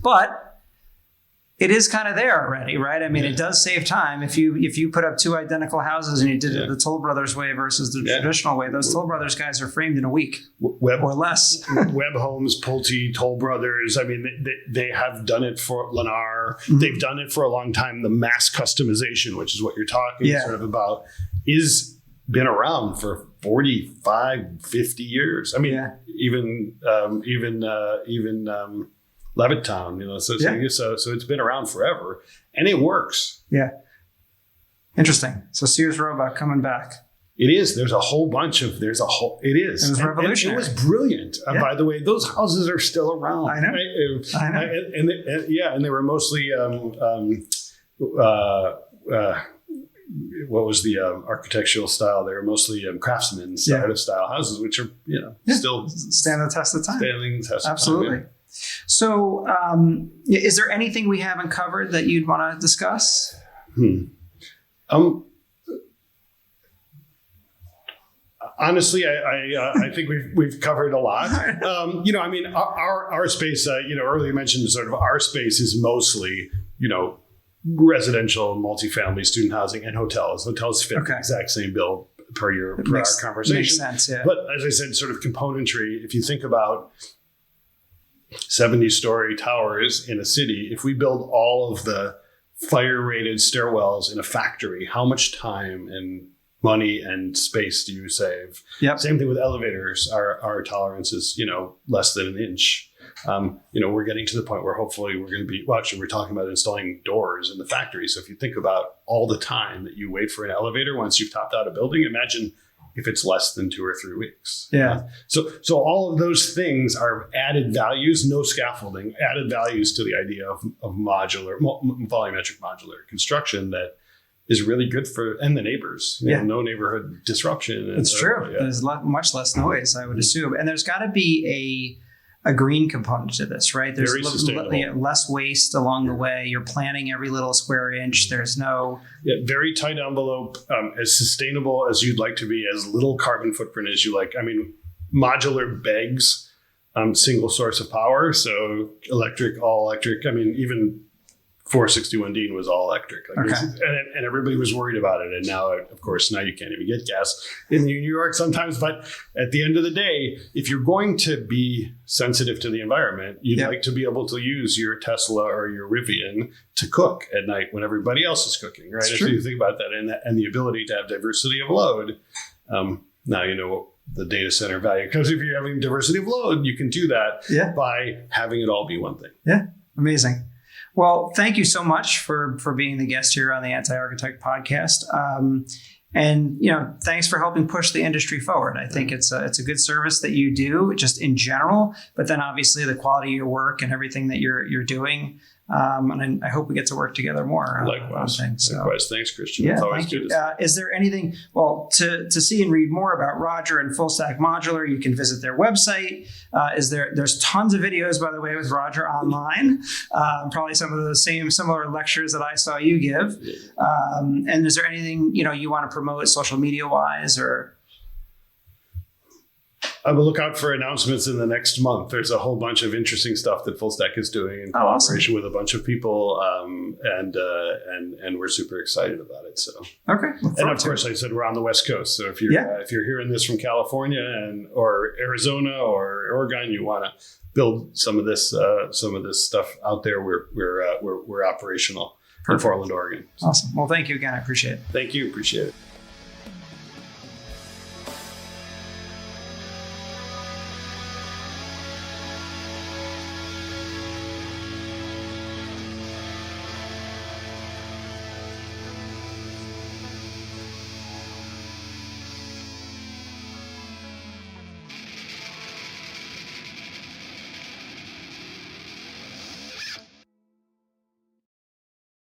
Speaker 1: But it is kind of there already, right? It does save time. If you put up 2 identical houses and you did it the Toll Brothers way versus the traditional way, those Toll Brothers guys are framed in a week or less.
Speaker 2: Webb Homes, Pulte, Toll Brothers. They have done it for Lennar. Mm-hmm. They've done it for a long time. The mass customization, which is what you're talking sort of about, is been around for 45, 50 years. Even Levittown, so it's been around forever and it works.
Speaker 1: Yeah. Interesting. So Sears Roebuck coming back.
Speaker 2: It is. It is.
Speaker 1: It was revolutionary.
Speaker 2: It was brilliant. By the way, those houses are still around.
Speaker 1: I know.
Speaker 2: And they were mostly, what was the architectural style? They were mostly craftsman style houses, which are, still
Speaker 1: stand the test of time.
Speaker 2: Standing the test of
Speaker 1: Absolutely.
Speaker 2: time.
Speaker 1: So is there anything we haven't covered that you'd want to discuss?
Speaker 2: Honestly, I think we've covered a lot. Our space, earlier mentioned sort of our space is mostly, residential, multifamily, student housing, and hotels. Hotels fit the exact same bill per our conversation.
Speaker 1: Makes sense, yeah.
Speaker 2: But as I said, sort of componentry, if you think about 70-story towers in a city, if we build all of the fire-rated stairwells in a factory, how much time and money and space do you save?
Speaker 1: Yep.
Speaker 2: Same thing with elevators. Our tolerance is, less than an inch. We're getting to the point where hopefully we're going to be, actually we're talking about installing doors in the factory. So if you think about all the time that you wait for an elevator once you've topped out a building, imagine if it's less than 2 or 3 weeks.
Speaker 1: Yeah.
Speaker 2: So all of those things are added values, no scaffolding, added values to the idea of modular, volumetric modular construction that is really good and the neighbors. You know, no neighborhood disruption.
Speaker 1: It's true. Yeah. There's much less noise, I would assume. And there's got to be a green component to this, right? There's less waste along the way. You're planning every little square inch. There's no...
Speaker 2: very tight envelope, as sustainable as you'd like to be, as little carbon footprint as you like. I mean, modular begs single source of power. So electric, all electric. I mean, even 461 Dean was all electric. And everybody was worried about it. And now, of course, now you can't even get gas in New York sometimes. But at the end of the day, if you're going to be sensitive to the environment, you'd like to be able to use your Tesla or your Rivian to cook at night when everybody else is cooking, right? If you think about that and the ability to have diversity of load, now you know the data center value. Because if you're having diversity of load, you can do that by having it all be one thing.
Speaker 1: Yeah, amazing. Well, thank you so much for being the guest here on the Anti-Architect podcast. And, thanks for helping push the industry forward. I think it's a good service that you do just in general, but then obviously the quality of your work and everything that you're doing. And I hope we get to work together more.
Speaker 2: Likewise. Likewise. Thanks, Christian.
Speaker 1: Yeah,
Speaker 2: it's always good.
Speaker 1: Is there anything, to see and read more about Roger and FullStack Modular, you can visit their website. There's tons of videos, by the way, with Roger online. Probably some of the similar lectures that I saw you give. And is there anything, you want to promote social media wise or?
Speaker 2: I will look out for announcements in the next month. There's a whole bunch of interesting stuff that Fulstack is doing in collaboration with a bunch of people, and we're super excited about it. So and of course, like I said, we're on the West Coast. So if you're hearing this from California or Arizona or Oregon, you want to build some of this stuff out there. We're operational in Portland, Oregon.
Speaker 1: Awesome. Well, thank you again. I appreciate it.
Speaker 2: Thank you. Appreciate it.